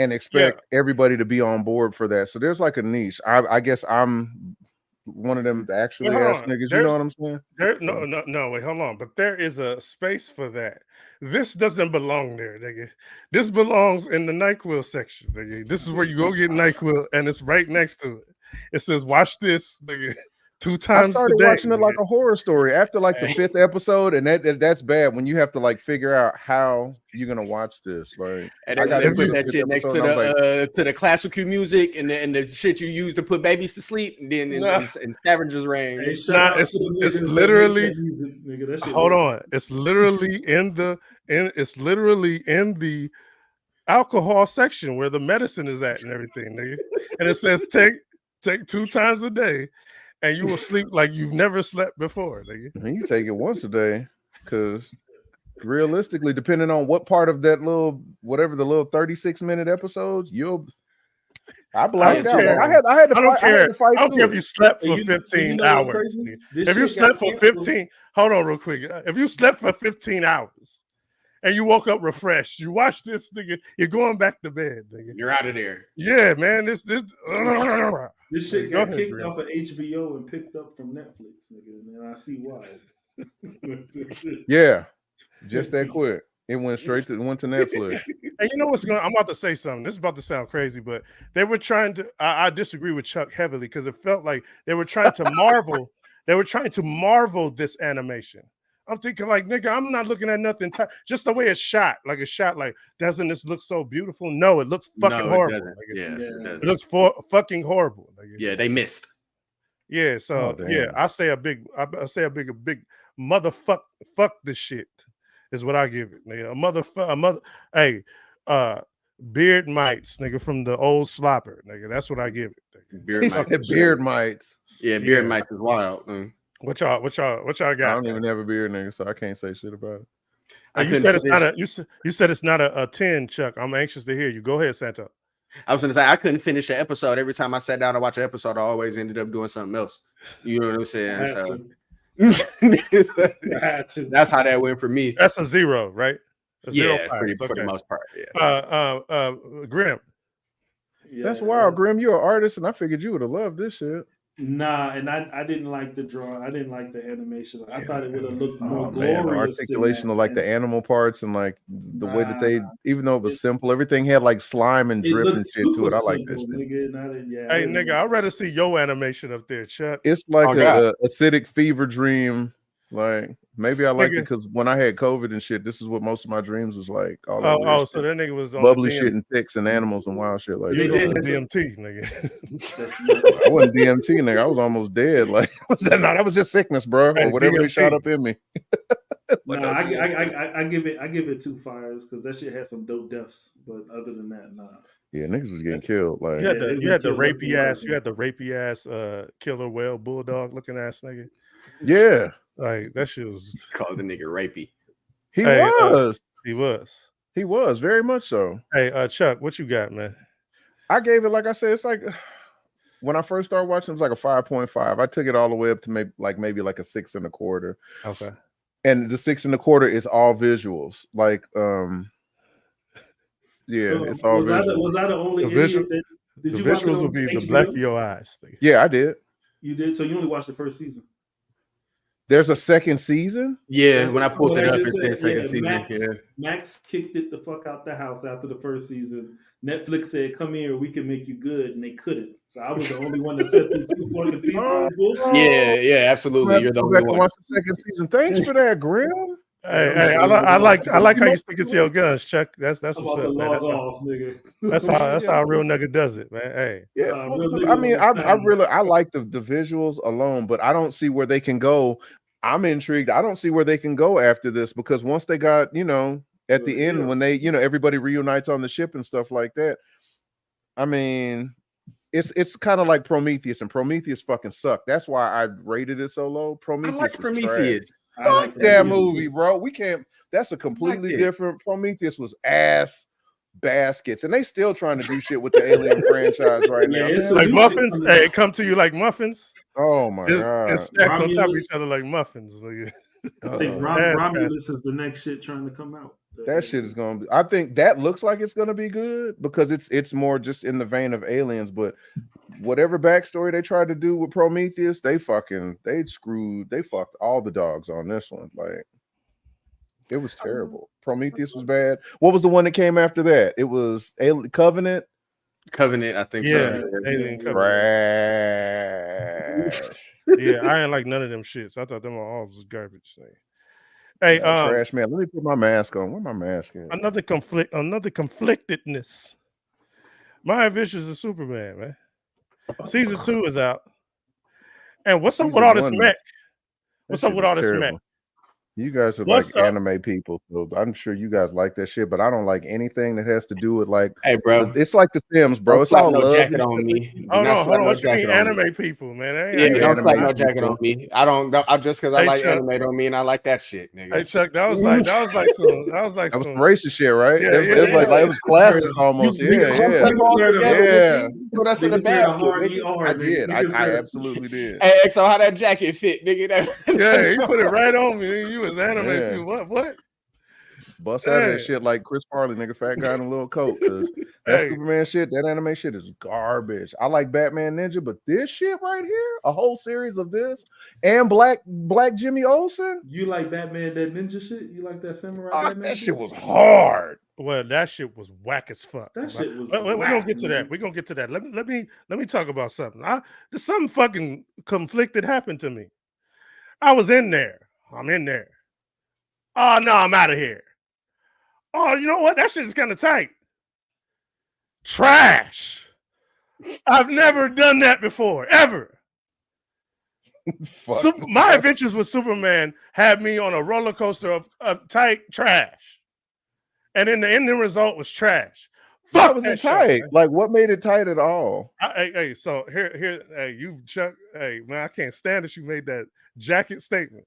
and expect everybody to be on board for that. So there's like a niche. I guess I'm one of them actually ass niggas. You know what I'm saying? No, wait, hold on. But there is a space for that. This doesn't belong there, nigga. This belongs in the NyQuil section, nigga. This is where you go get NyQuil, and it's right next to it. It says, watch this, nigga. 2 times I started a day, watching it like a horror story after like the 5th episode, and that's bad when you have to like figure out how you're gonna watch this. Like, and I got to put that shit next to the classical music and the shit you use to put babies to sleep, and then in Scavenger's Reign. It's literally. Hold on, it's literally in the alcohol section where the medicine is at and everything, nigga. And it says take 2 times a day. And you will sleep like you've never slept before, nigga. And you take it once a day, because realistically, depending on what part of that little 36-minute episodes, I blacked out. I had to fight. I don't care if you slept for 15 hours. If you slept for 15, hold on real quick. If you slept for 15 hours and you woke up refreshed, you watch this, nigga, you're going back to bed, nigga. You're out of there. Yeah, man. This shit got kicked off of HBO and picked up from Netflix, nigga. And I see why. Yeah, just that quick. It went to Netflix. And you know what's going on? I'm about to say something. This is about to sound crazy, but they were trying to. I disagree with Chuck heavily because it felt like they were trying to marvel. They were trying to marvel this animation. I'm thinking like, nigga, I'm not looking at nothing. Just the way it's shot, like doesn't this look so beautiful? No, it looks fucking horrible. It looks fucking horrible. Yeah, they missed. Yeah, so I say a big motherfuck. Fuck this shit is what I give it, nigga. Hey, beard mites, nigga, from the old slopper, nigga. That's what I give it. Beard mites. Yeah, beard mites is wild. Man. What y'all got? I don't even have a beard, nigga, so I can't say shit about it. You said it's not a 10, Chuck. I'm anxious to hear you. Go ahead, Santo. I was gonna say I couldn't finish the episode. Every time I sat down to watch an episode, I always ended up doing something else. You know what I'm saying? So that's how that went for me. That's a 0, right? For the most part. Yeah. Grim. Yeah. That's wild, Grim. You're an artist, and I figured you would have loved this shit. Nah, and I didn't like the drawing. I didn't like the animation. I thought it would have looked more glorious. The articulation of like the animal parts and like the way that they, even though it was simple, everything had like slime and drip and shit to it. I like this shit. Hey, nigga, I'd rather see your animation up there, Chuck. It's like a acidic fever dream. Like, Maybe I liked it because when I had COVID and shit, this is what most of my dreams was like. All that Oh, weird so that nigga was on bubbly the shit and ticks and animals and wild shit like You that. was on the DMT, nigga. I wasn't DMT, nigga. I was almost dead. Like, that was just sickness, bro, or whatever they shot up in me. Nah, I give it 2 fires because that shit had some dope deaths. But other than that, nah. Yeah, niggas was getting killed. Like you had the rapey ass killer whale bulldog looking ass nigga. Yeah. Like that shit was called the nigga rapey. He was very much so. Hey, Chuck, what you got, man? I gave it, like I said, it's like when I first started watching, it was like a 5.5. I took it all the way up to maybe like a 6 1/4. Okay. And the 6 1/4 is all visuals. Like, yeah, it's all visuals. Was I the only idiot that did the you visuals watch it would be HBO? the black of your eyes thing. Yeah, I did. You did? So you only watched the first season? There's a second season? Yeah, when I pulled it up, it said second season. Max kicked it the fuck out the house after the first season. Netflix said, "Come here, we can make you good," and they couldn't. So I was the only one that sat through 2 fucking seasons. Yeah, absolutely. You're the only one. Watch the second season. Thanks for that, Grim. Hey, I like how you stick it to your guns, Chuck. That's what's up, man. Nigga. That's how a real nigga does it, man. Hey, yeah. I mean, I like the visuals alone, but I don't see where they can go. I'm intrigued. I don't see where they can go after this because once they got, at the end when they, everybody reunites on the ship and stuff like that. I mean, it's kind of like Prometheus, and Prometheus fucking sucked. That's why I rated it so low. Prometheus. I like Prometheus. Fuck that movie, bro. We can't. That's a completely different. Prometheus was ass baskets, and they still trying to do shit with the Alien franchise right now. Like muffins. Hey, it come to you like muffins. Oh my god! It's stacked on top of each other like muffins. I think Romulus is the next shit trying to come out. That shit is gonna be. I think that looks like it's gonna be good because it's more just in the vein of Aliens, but whatever backstory they tried to do with Prometheus, they fucked all the dogs on this one. Like, it was terrible. Prometheus was bad. What was the one that came after that? It was Covenant. I think so. Alien Covenant. Trash. Yeah, I ain't like none of them shits. I thought them all was garbage. Hey, trash man. Let me put my mask on. Where my mask at? Another conflictedness. My Vicious is Superman, man. Season 2 is out. And what's up with all this mech? What's up with all this mech? You guys are like anime people, so I'm sure you guys like that shit, but I don't like anything that has to do with like. Hey, bro, it's like The Sims, bro. It's all love. Jacket on me. Oh no, hold on. What you mean, anime people, man? Don't like no jacket on me. I don't. Just because I like anime don't mean I like that shit, nigga. Hey Chuck, that was like some racist shit, right? It was like it was classist almost. Yeah. Put us in the basket. I did. I absolutely did. Hey, so how that jacket fit, nigga? Yeah, he put it right on me. You was anime. Yeah. What? Bust out of that shit like Chris Farley, nigga, fat guy in a little coat. Cause that Superman shit, that anime shit is garbage. I like Batman Ninja, but this shit right here, a whole series of this, and Black Jimmy Olsen. You like Batman that ninja shit? You like that samurai? Batman that shit was hard. Well, that shit was whack as fuck. That shit was. We're gonna get to that. We're gonna get to that. Let me talk about something. There's something fucking conflicted happened to me. I was in there. I'm in there. Oh no, I'm out of here. Oh, you know what? That shit is kind of tight. Trash. I've never done that before, ever. My adventures with Superman had me on a roller coaster of tight trash. And then the ending result was trash. That wasn't tight. Like, what made it tight at all? So here, you Chuck. Hey, man, I can't stand that you made that jacket statement.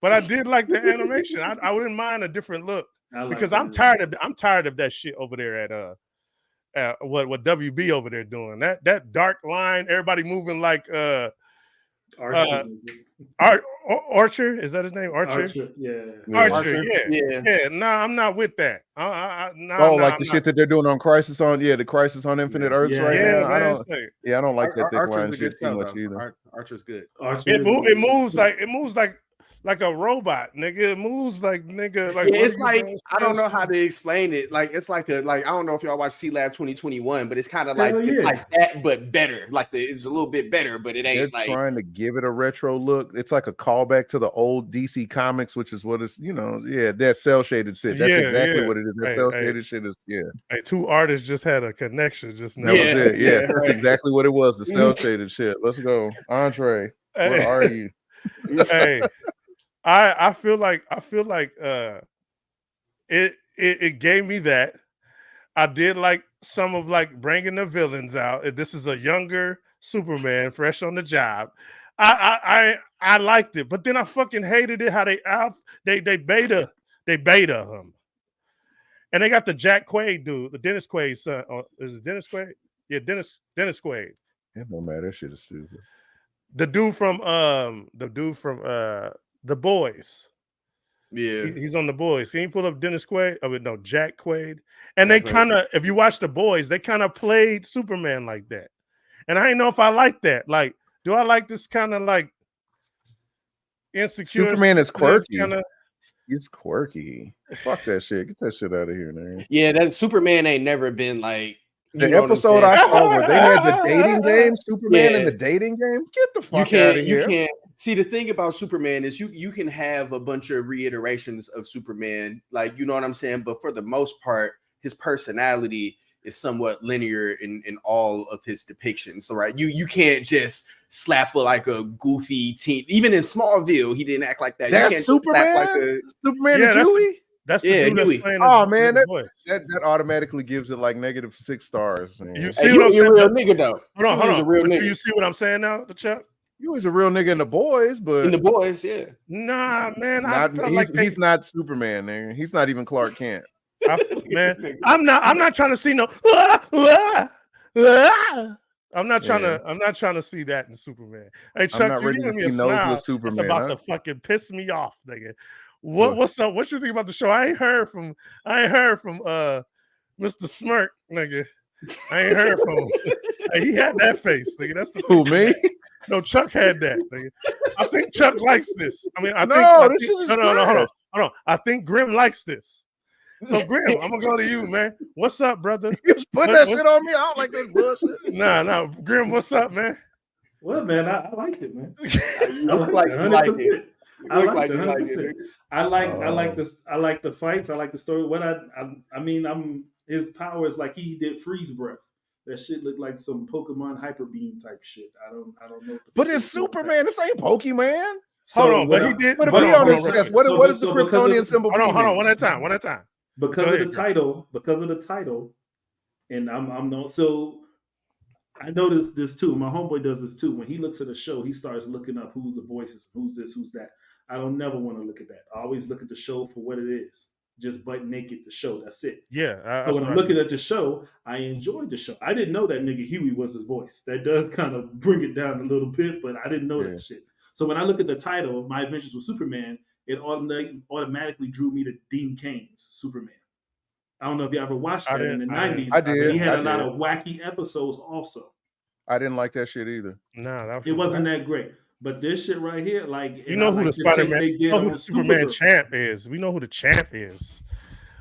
But I did like the animation. I wouldn't mind a different look because I'm tired of that shit over there at what WB over there doing. That dark line, everybody moving like Archer, is that his name? Archer, yeah. Archer, yeah. No, I'm not with that. The shit that they're doing on Crisis on, the Crisis on Infinite Earths now. I don't like that thick line shit too much either. Archer's good. It moves like like a robot, nigga. It moves like nigga. Like Yeah, what it's are you like doing? I don't know how to explain it. Like it's like I don't know if y'all watch C Lab 2021, but it's kind of like Hell it's yeah. like that, but better. Like it's a little bit better, but it They're ain't like trying to give it a retro look. It's like a callback to the old DC comics, which is what it's that cell shaded shit. That's exactly what it is. That cell shaded shit is Hey, two artists just had a connection just now. That was it. Yeah, that's right. exactly what it was. The cell shaded shit. Let's go, Andre. Where are you? Hey, I feel like it gave me that. I did like some of like bringing the villains out. This is a younger Superman, fresh on the job. I liked it, but then I fucking hated it how they beta him, and they got the Jack Quaid dude, the Dennis Quaid son. Is it Dennis Quaid? Yeah, Dennis Quaid. It don't matter. That shit is stupid. The dude from The Boys. Yeah, He's on The Boys. Can you pull up Dennis Quaid? Oh, no, Jack Quaid. And Jack they Quaid. kind of, if you watch The Boys, they kind of played Superman like that. And I didn't know if I like that. Like, do I like this kind of like insecure? Superman is quirky. Kinda... He's quirky. Fuck that shit. Get that shit out of here, man. Yeah, that Superman ain't never been like the episode I saw where they had the dating game, Superman in the dating game. Get the fuck out of here. You can't see the thing about Superman is you can have a bunch of reiterations of Superman, like you know what I'm saying, but for the most part, his personality is somewhat linear in all of his depictions. So right, you can't just slap like a goofy teen. Even in Smallville, he didn't act like that. That's you can't Superman. Like Superman is Huey. That's the dude that's playing. Oh man, that automatically gives it like -6 stars. Man. You see what I'm saying? You're a real nigga though. Hold on. A real nigga. Do you see what I'm saying now, the Chuck? You was a real nigga in The Boys, but in The Boys, yeah. Nah, man, he's not Superman, nigga. He's not even Clark Kent. Man, I'm not trying to see no. I'm not trying to see that in Superman. Hey Chuck, you giving me a smile. It's about to fucking piss me off, nigga. What's up? What you think about the show? I ain't heard from Mr. Smirk, nigga. I ain't heard from him. Hey, he had that face, nigga. That's the who me? No, Chuck had that, nigga. I think Chuck likes this. I mean, hold on. I think Grim likes this. So Grim, I'm gonna go to you, man. What's up, brother? You just put that shit on me. I don't like this bullshit. Nah, Grim, what's up, man? Well, man, I liked it, man. I like it. I like 100%. I like the fights. I like the story. I mean, his power is like he did freeze breath. That shit looked like some Pokemon Hyper Beam type shit. I don't know. But it's Superman. This ain't Pokemon. Hold on, but he did. But what is the Kryptonian symbol? Hold on, one at a time. Because of the title, and I'm not so. I noticed this too. My homeboy does this too. When he looks at a show, he starts looking up who's the voices, who's this, who's that. I don't never want to look at that. I always look at the show for what it is. Just butt naked the show. That's it. Yeah. So when I'm looking at the show, I enjoyed the show. I didn't know that nigga Huey was his voice. That does kind of bring it down a little bit, but I didn't know that shit. So when I look at the title, My Adventures with Superman, it automatically drew me to Dean Cain's Superman. I don't know if you ever watched that in the 90s. I did. He had a lot of wacky episodes also. I didn't like that shit either. No, it wasn't that great. But this shit right here, like you know who the Spider-Man, you know who the Superman champ is. We know who the champ is.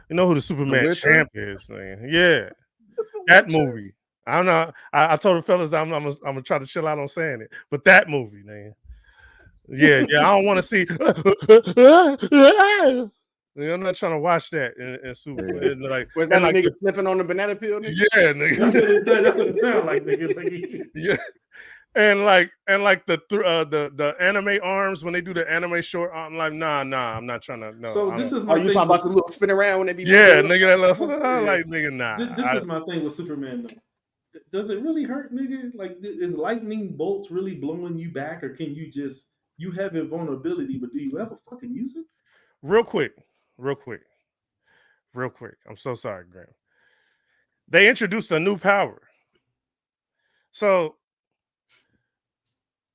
You know who the Superman champ is, man. Yeah, that movie. I don't know. I told the fellas that I'm gonna try to chill out on saying it, but that movie, man. Yeah. I don't want to see. I'm not trying to watch that in Superman. Like, was that like nigga slipping on the banana peel? Nigga? Yeah, nigga. That's what it sounds like, nigga. Yeah. And like the anime arms when they do the anime short, I'm like, nah, I'm not trying to. No. So this is my. You talking about the little spin around when they be? Yeah, nigga, that little. Like, nigga, nah. This is my thing with Superman. Though. Does it really hurt, nigga? Like, is lightning bolts really blowing you back, or can you have invulnerability, but do you ever fucking use it? Real quick. I'm so sorry, Graham. They introduced a new power. So.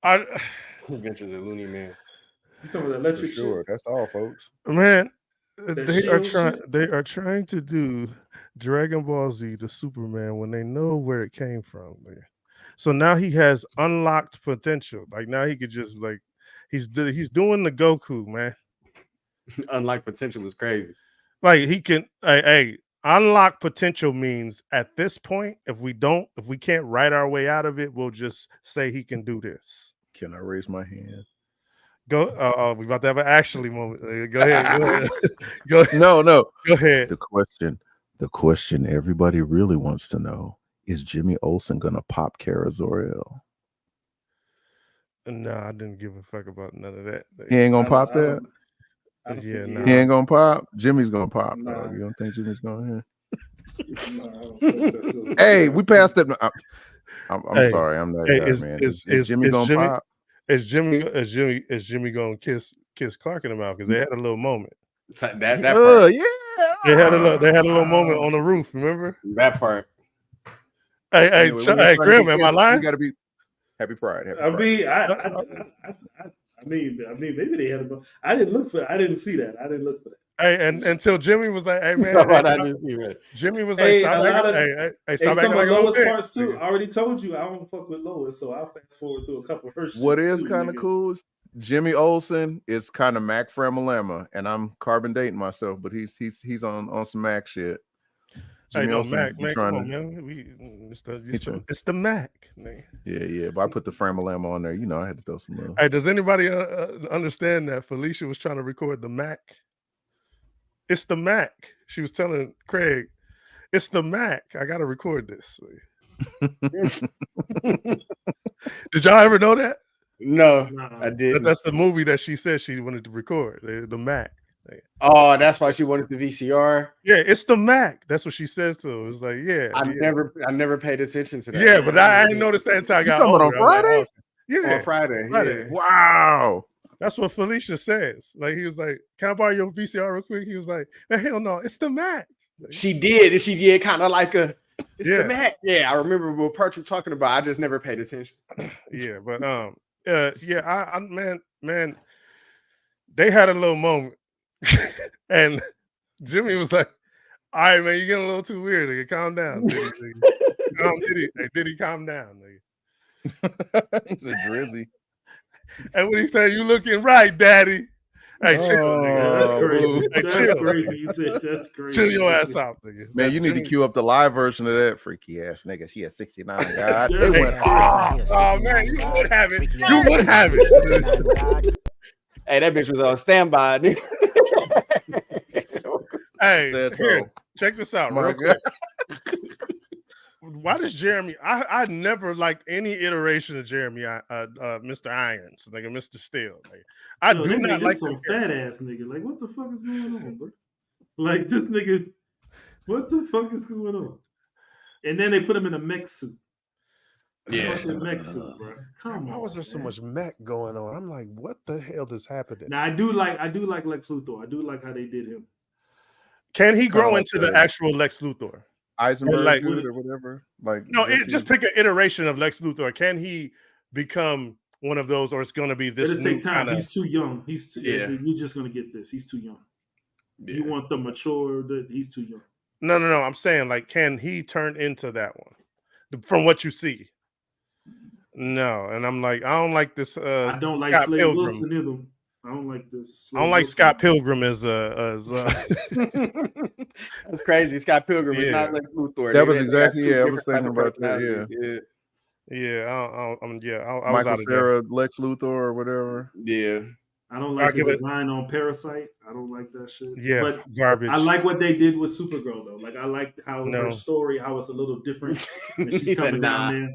Adventures of Looney Man. You talking about electric shit? Sure, that's all, folks. Man, they are trying to do Dragon Ball Z to Superman when they know where it came from. Man. So now he has unlocked potential. Like now he could just He's doing the Goku, man. Unlike potential is crazy. Like he can, hey, unlock potential means at this point, if we can't write our way out of it, we'll just say he can do this. Can I raise my hand? Go. We about to have an actually moment. Go ahead. Go ahead. No. Go ahead. The question everybody really wants to know is: Jimmy Olsen gonna pop Kara Zor-El? No, I didn't give a fuck about none of that. He ain't gonna pop that. Yeah, no. He ain't gonna pop. Jimmy's gonna pop. Nah. You don't think Jimmy's gonna? No, Hey, we passed it. I'm Hey, sorry. I'm that hey, guy, man. Is Jimmy gonna pop? Is Jimmy gonna kiss Clark in the mouth? Because they had a little moment. That part. Yeah. They had a little moment on the roof. Remember That part. Hey, Anyway, Grim, am I lying? We gotta be happy pride. I mean, maybe they had a. I didn't look for. I didn't see that. I didn't look for that. Hey, and until Jimmy was like, "Hey man," Jimmy was like, Hey, "Stop acting, stop acting like Lois a parts too. I already told you I don't fuck with Lois, so I'll fast forward through a couple of her shits. What is kind of cool? Jimmy Olsen is kind of Mac Framalama, and I'm carbon dating myself, but he's on some Mac shit. Jimmy Hey, no, Mac, come on, man. It's the Mac. Man. Yeah. But I put the Framalama on there. You know, I had to throw some love. Hey, does anybody understand that Felicia was trying to record the Mac? It's the Mac. She was telling Craig, "It's the Mac. I got to record this." Did y'all ever know that? No, I didn't. That's the movie that she said she wanted to record. The Mac. Oh, that's why she wanted the VCR. Yeah, it's the Mac. That's what she says to him. It's like, yeah. I never paid attention to that. Yeah, but I didn't notice that until I got older. On Friday? Like, yeah, on Friday. Yeah. Wow. That's what Felicia says. Like, he was like, "Can I borrow your VCR real quick?" He was like, "Hell no, it's the Mac." Like, she did kind of like the Mac. Yeah, I remember what part you're talking about. I just never paid attention. Yeah, but man, they had a little moment. And Jimmy was like, "All right, man, you're getting a little too weird. Nigga. Calm down. Diddy, calm down, nigga." He's a drizzy. And when he said, "You looking right, daddy." Hey, chill, nigga. That's crazy. Hey, That's chill. crazy. You said that's crazy. Chill your ass out, nigga. Man, you need to queue up the live version of that freaky ass nigga. She had 69 God. They They went oh man, you would have it. You would have it. Hey, that bitch was on standby. Hey, Said here, so. check this out. My Real God. quick. Why does Jeremy? I never liked any iteration of Jeremy. Mr. Irons, like a Mr. Steel. Like, I do not like some fat ass nigga. Like, what the fuck is going on, bro? Like, this nigga, what the fuck is going on? And then they put him in a mech suit. Yeah, mech suit, bro. Come Why on. was there so much mech going on? I'm like, what the hell is happening? Now I do like Lex Luthor. I do like how they did him. Can he grow like into the actual Lex Luthor? Eisenberg like- dude or whatever. Like No, just pick an iteration of Lex Luthor. Can he become one of those, or it's going to be this? It'll take time. Kinda... He's too young. Yeah. You're just gonna get this. He's too young. Yeah. You want the mature? He's too young. No. I'm saying, like, can he turn into that one from what you see? No, and I'm like, I don't like this. I don't like Scott Slade Pilgrim. Wilson either. I don't like this. I don't like Scott Pilgrim as That's crazy. Scott Pilgrim is not Lex Luthor. That was exactly I was thinking about that. I was Michael out of Cera, Lex Luthor or whatever. Yeah. I don't like the design on Parasite. I don't like that shit. Yeah, but garbage. I like what they did with Supergirl though. Like I like how her story, how it's a little different. And she's coming down there.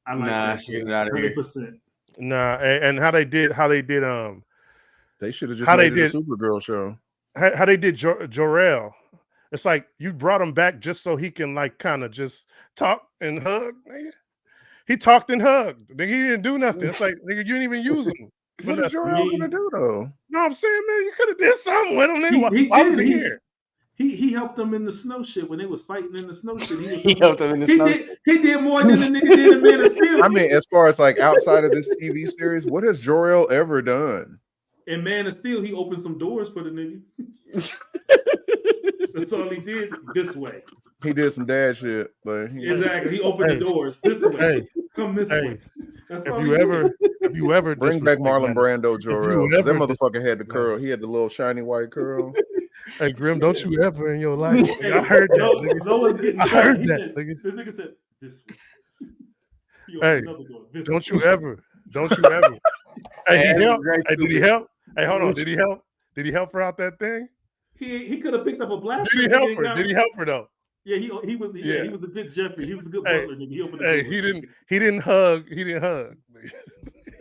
I like that shit. 100%. Nah, and how they did. They should have just made it a Supergirl show. How they did Jor-El. It's like you brought him back just so he can like kind of just talk and hug. Nigga. He talked and hugged. Nigga, he didn't do nothing. It's like, nigga, you didn't even use him. What is Jor-El gonna do though? No, I'm saying, man, you could have did something with him. Why was he here? He helped them in the snow shit when they was fighting in the snow shit. He helped them in the snow. He did more than the nigga did in Man of Steel. I mean, as far as like outside of this TV series, what has Jor-El ever done? In Man of Steel, he opened some doors for the nigga. That's all he did this way. He did some dad shit. But exactly. He opened the doors this way. Come this way. If if you ever bring back Marlon disrespect Brando, If Jor-El, you 'cause that ever motherfucker had the curl. disrespect He had the little shiny white curl. Hey, Grim, don't you ever in your life. Hey, I heard that. Nigga. no one's getting I shot. heard He that. said, Nigga. this nigga said, this way. He Hey, opened another door. This Don't way. you ever. Don't you ever. Hey, Hey, he that's helped. great Hey, did he stupid. help? Hey, hold on. Did he help? Did he help her out that thing? He could have picked up a blaster. Did he help her? Did he help her though? Yeah, he was Yeah. he was a good Jeffrey. He was a good Hey, butler nigga. He opened the Hey, door. he didn't hug. He didn't hug.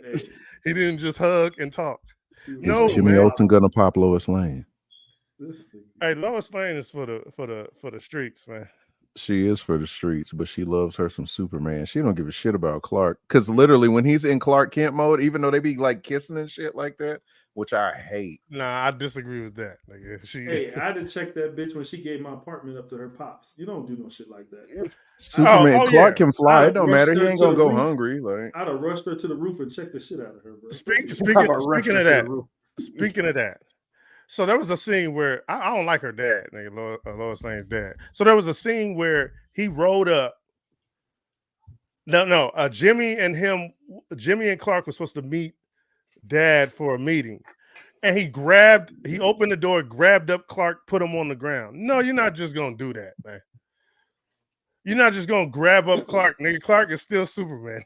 Hey, He didn't just hug and talk. he was No, Is Jimmy man. Olsen gonna pop Lois Lane? this thing. Hey, Lois Lane is for the streets, man. She is for the streets, but she loves her some Superman. She don't give a shit about Clark. Because literally, when he's in Clark Kent mode, even though they be like kissing and shit like that, which I hate. Nah, I disagree with that. Nigga. Hey, I had to check that bitch when she gave my apartment up to her pops. You don't do no shit like that. Superman, Clark can fly. I'd It don't rush matter. He her ain't to gonna the go roof. hungry. Like I'd have rushed her to the roof and checked the shit out of her, bro. Speaking of that, so there was a scene where I don't like her dad, nigga, Lois Lane's dad. So there was a scene where he rode up. Jimmy and Clark were supposed to meet dad for a meeting. And he opened the door, grabbed up Clark, put him on the ground. No, you're not just gonna do that, man. You're not just gonna grab up Clark, nigga. Clark is still Superman.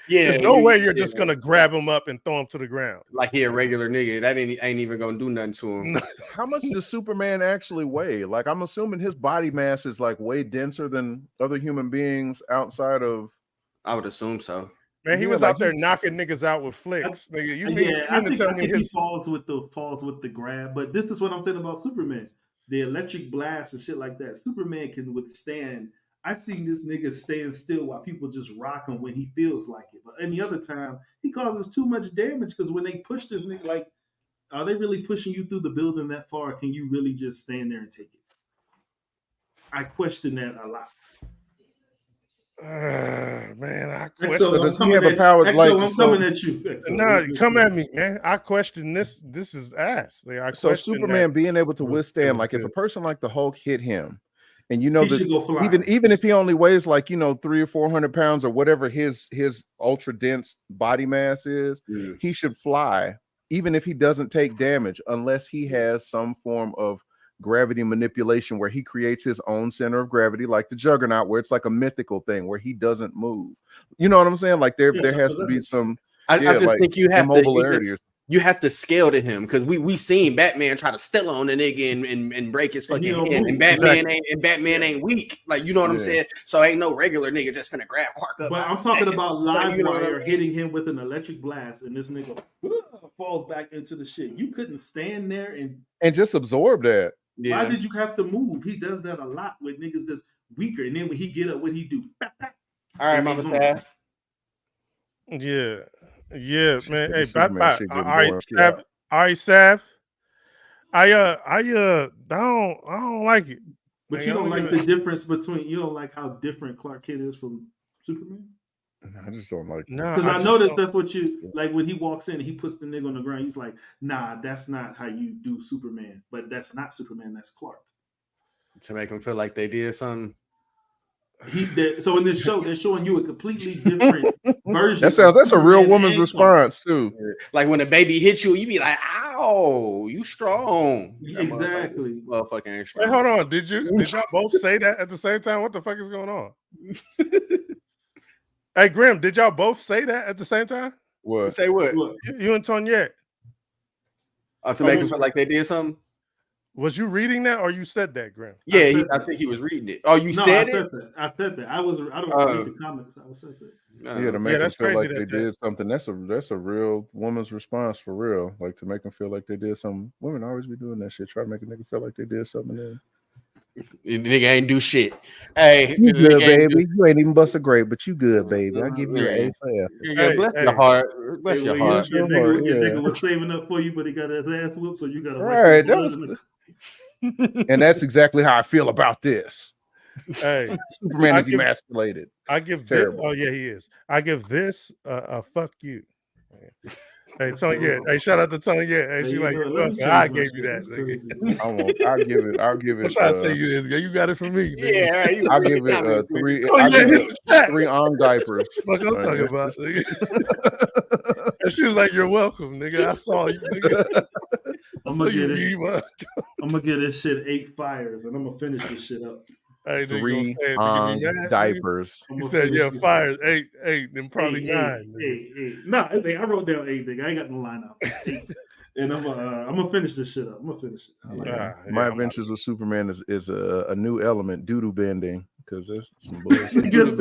Yeah, there's no way you're just gonna grab him up and throw him to the ground. Like he a regular nigga. That ain't even gonna do nothing to him. how much does Superman actually weigh? Like, I'm assuming his body mass is like way denser than other human beings outside of. I would assume so. Man, he was out there knocking niggas out with flicks. Nigga, you mean to tell me he falls with the grab, but this is what I'm saying about Superman. The electric blast and shit like that. Superman can withstand. I've seen this nigga stand still while people just rock him when he feels like it. But any other time, he causes too much damage because when they push this nigga, like, are they really pushing you through the building that far? Or can you really just stand there and take it? I question that a lot. Man, I question. So does he have a power? I'm coming at you. No, come at me, man. I question this. This is ass. Like, so Superman being able to withstand, like, if a person like the Hulk hit him, and you know that even if he only weighs like 300 or 400 pounds or whatever his ultra dense body mass is, he should fly, even if he doesn't take damage, unless he has some form of gravity manipulation where he creates his own center of gravity, like the Juggernaut, where it's like a mythical thing where he doesn't move. You know what I'm saying? Like there has to be some. I just think you have to. You have to scale to him because we seen Batman try to steal on a nigga and break his fucking head, and Batman ain't weak. Like, you know what I'm saying? So ain't no regular nigga just finna grab Clark up. But I'm talking about live wire hitting him with an electric blast, and this nigga falls back into the shit. You couldn't stand there and just absorb that. Yeah. Why did you have to move? He does that a lot with niggas that's weaker, and then when he get up, what he do? All right, Mama Staff. Yeah, man. Hey, bye. All right, Sav. I don't like it. But man, you don't like the difference between. You don't like how different Clark Kent is from Superman. I just don't like. Because I noticed that's what you like when he walks in. He puts the nigga on the ground. He's like, "Nah, that's not how you do Superman." But that's not Superman. That's Clark. To make him feel like they did something. So in this show, they're showing you a completely different version. That's a real woman's response too. Like when a baby hits you, you be like, "Ow, you strong." Exactly. Motherfucking ain't strong. Hey, hold on. Did y'all both say that at the same time? What the fuck is going on? Hey, Grim, did y'all both say that at the same time? What? Say what? You and Tonyette. To make him feel like they did something. Was you reading that or you said that, Grim? Yeah, I think he was reading it. Oh, said it? I said that. I don't read the comics. I said that. Yeah, to make them feel like they did something. That's a real woman's response for real. Like to make them feel like they did something. Women always be doing that shit. Try to make a nigga feel like they did something. The nigga ain't do shit. Hey, you good, baby. You ain't even bust a grape, but you good, baby. I'll give you an A for F. Bless your heart. Bless your heart. Your nigga was saving up for you, but he got his ass whooped, so you got to right. And that's exactly how I feel about this. Hey, Superman is emasculated. I give this. Oh yeah, he is. I give this a fuck you. Hey, Tony, yeah. Hey, shout out to Tony, yeah. Hey, Hey, she you like, know, you're let me welcome. I change my gave you shit. that. That's Nigga. crazy. Man. I won't. I'll give it. I'm trying to say you got it from me, nigga. Yeah, you I'll give it 3. Oh, I'll yeah, give here's it the chat. 3 on diapers. Fuck, I'm talking It's about. just- Nigga. And she was like, "You're welcome, nigga. I saw you, nigga. I I'm saw gonna you, get it. Eva." I'm gonna get this shit 8 fires, and I'm gonna finish this shit up. Hey, nigga, gonna 3 say it to get on me mad, nigga. diapers. I'm He gonna said, finish "Yeah, this fires 8, then probably 9." Nigga. Hey. Nah, I wrote down 8, nigga. I ain't got no line out. 8. And I'm gonna finish this shit up. I'm gonna finish it. I like Yeah. it. My I'm Adventures with Superman is a new element, doodoo bending, because there's some bullshit. doodle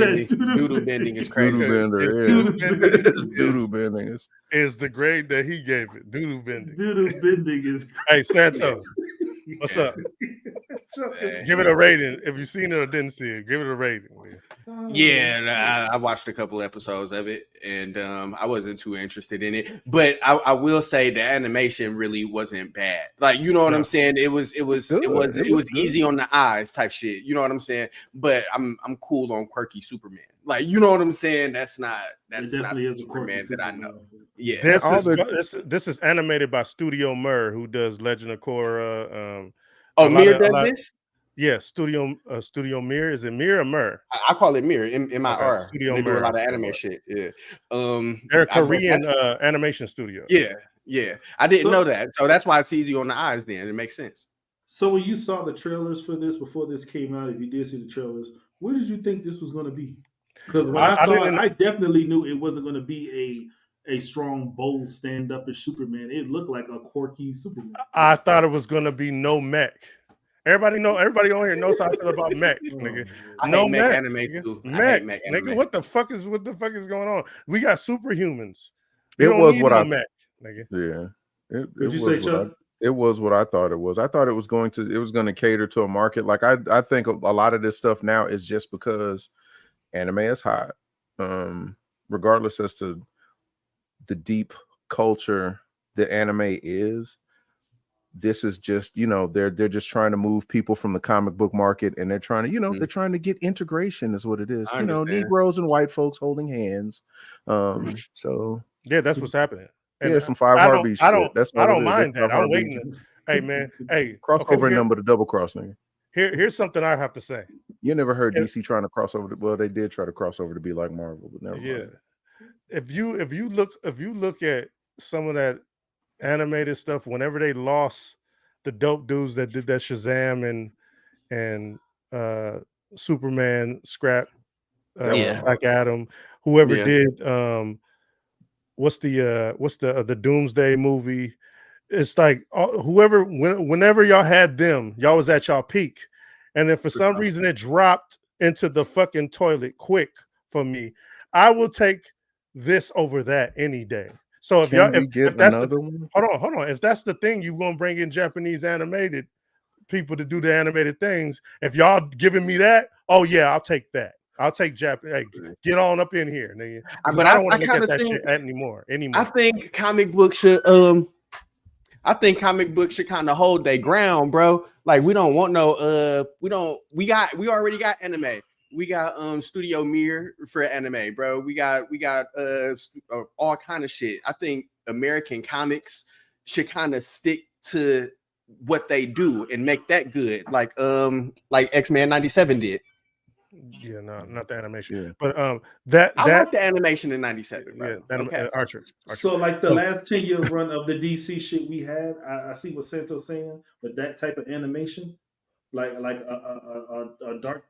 bending is crazy. Doodoo bender, Doodoo yeah. bending Doodoo bending is the grade that he gave it. Doodoo bending. Doodoo bending is Hey, Santo, what's up? Yeah. Give it a rating. If you've seen it or didn't see it, give it a rating. Man. Yeah, I watched a couple episodes of it, and I wasn't too interested in it. But I will say the animation really wasn't bad. Like, you know what I'm saying? It was easy on the eyes type shit. You know what I'm saying? But I'm cool on quirky Superman. Like, you know what I'm saying? That's not definitely Superman that I know. Yeah, This is animated by Studio Mir, who does Legend of Korra. Mir does this. Yeah, Studio Mir. Is it Mir or Mir? I call it Mir, MIR. Studio They do a Mir. lot of anime shit. Yeah. They're a Korean animation studio. Yeah. I didn't know that. So that's why it's easy on the eyes then. It makes sense. So when you saw the trailers for this before this came out, if you did see the trailers, what did you think this was going to be? Because when I saw it, I definitely knew it wasn't going to be a strong, bold, stand-up-ish Superman. It looked like a quirky Superman. I thought it was going to be no mech. Everybody on here knows how I feel about mech, nigga. I hate mech anime too. Mech, nigga. What the fuck is going on? We got superhumans. It was what I mech, nigga. Yeah. It was what I thought it was. I thought it was going to cater to a market. Like I think a lot of this stuff now is just because anime is hot. Regardless as to the deep culture that anime is. This is just, they're just trying to move people from the comic book market, and they're trying to, they're trying to get integration is what it is. Negroes and white folks holding hands. So yeah, that's what's happening. And some 5 heartbeat shit. I don't mind that. I'm waiting. Hey man, crossover number to double cross, nigga. Here's something I have to say. You never heard DC trying to cross over. Well, they did try to cross over to be like Marvel, but never mind. If you look at some of that animated stuff, whenever they lost the dope dudes that did that Shazam and Superman scrap, Black Adam, whoever did what's the Doomsday movie? It's like whenever y'all had them, y'all was at y'all peak, and then for some reason it dropped into the fucking toilet quick for me. I will take this over that any day. So if that's another one? Hold on. If that's the thing, you're gonna bring in Japanese animated people to do the animated things. If y'all giving me that, oh yeah, I'll take that. I'll take Japanese. Hey, get on up in here, nigga. But I don't want to look at that shit anymore. I think comic books should kind of hold their ground, bro. Like we don't want no we already got anime. We got Studio Mir for anime, bro. We got all kind of shit. I think American comics should kind of stick to what they do and make that good, like X-Men 97 did. Yeah, no, not the animation. Yeah. But I like the animation in 97, bro. Yeah, Archer. So like the last 10-year run of the DC shit we had, I see what Santo's saying, but that type of animation, like a dark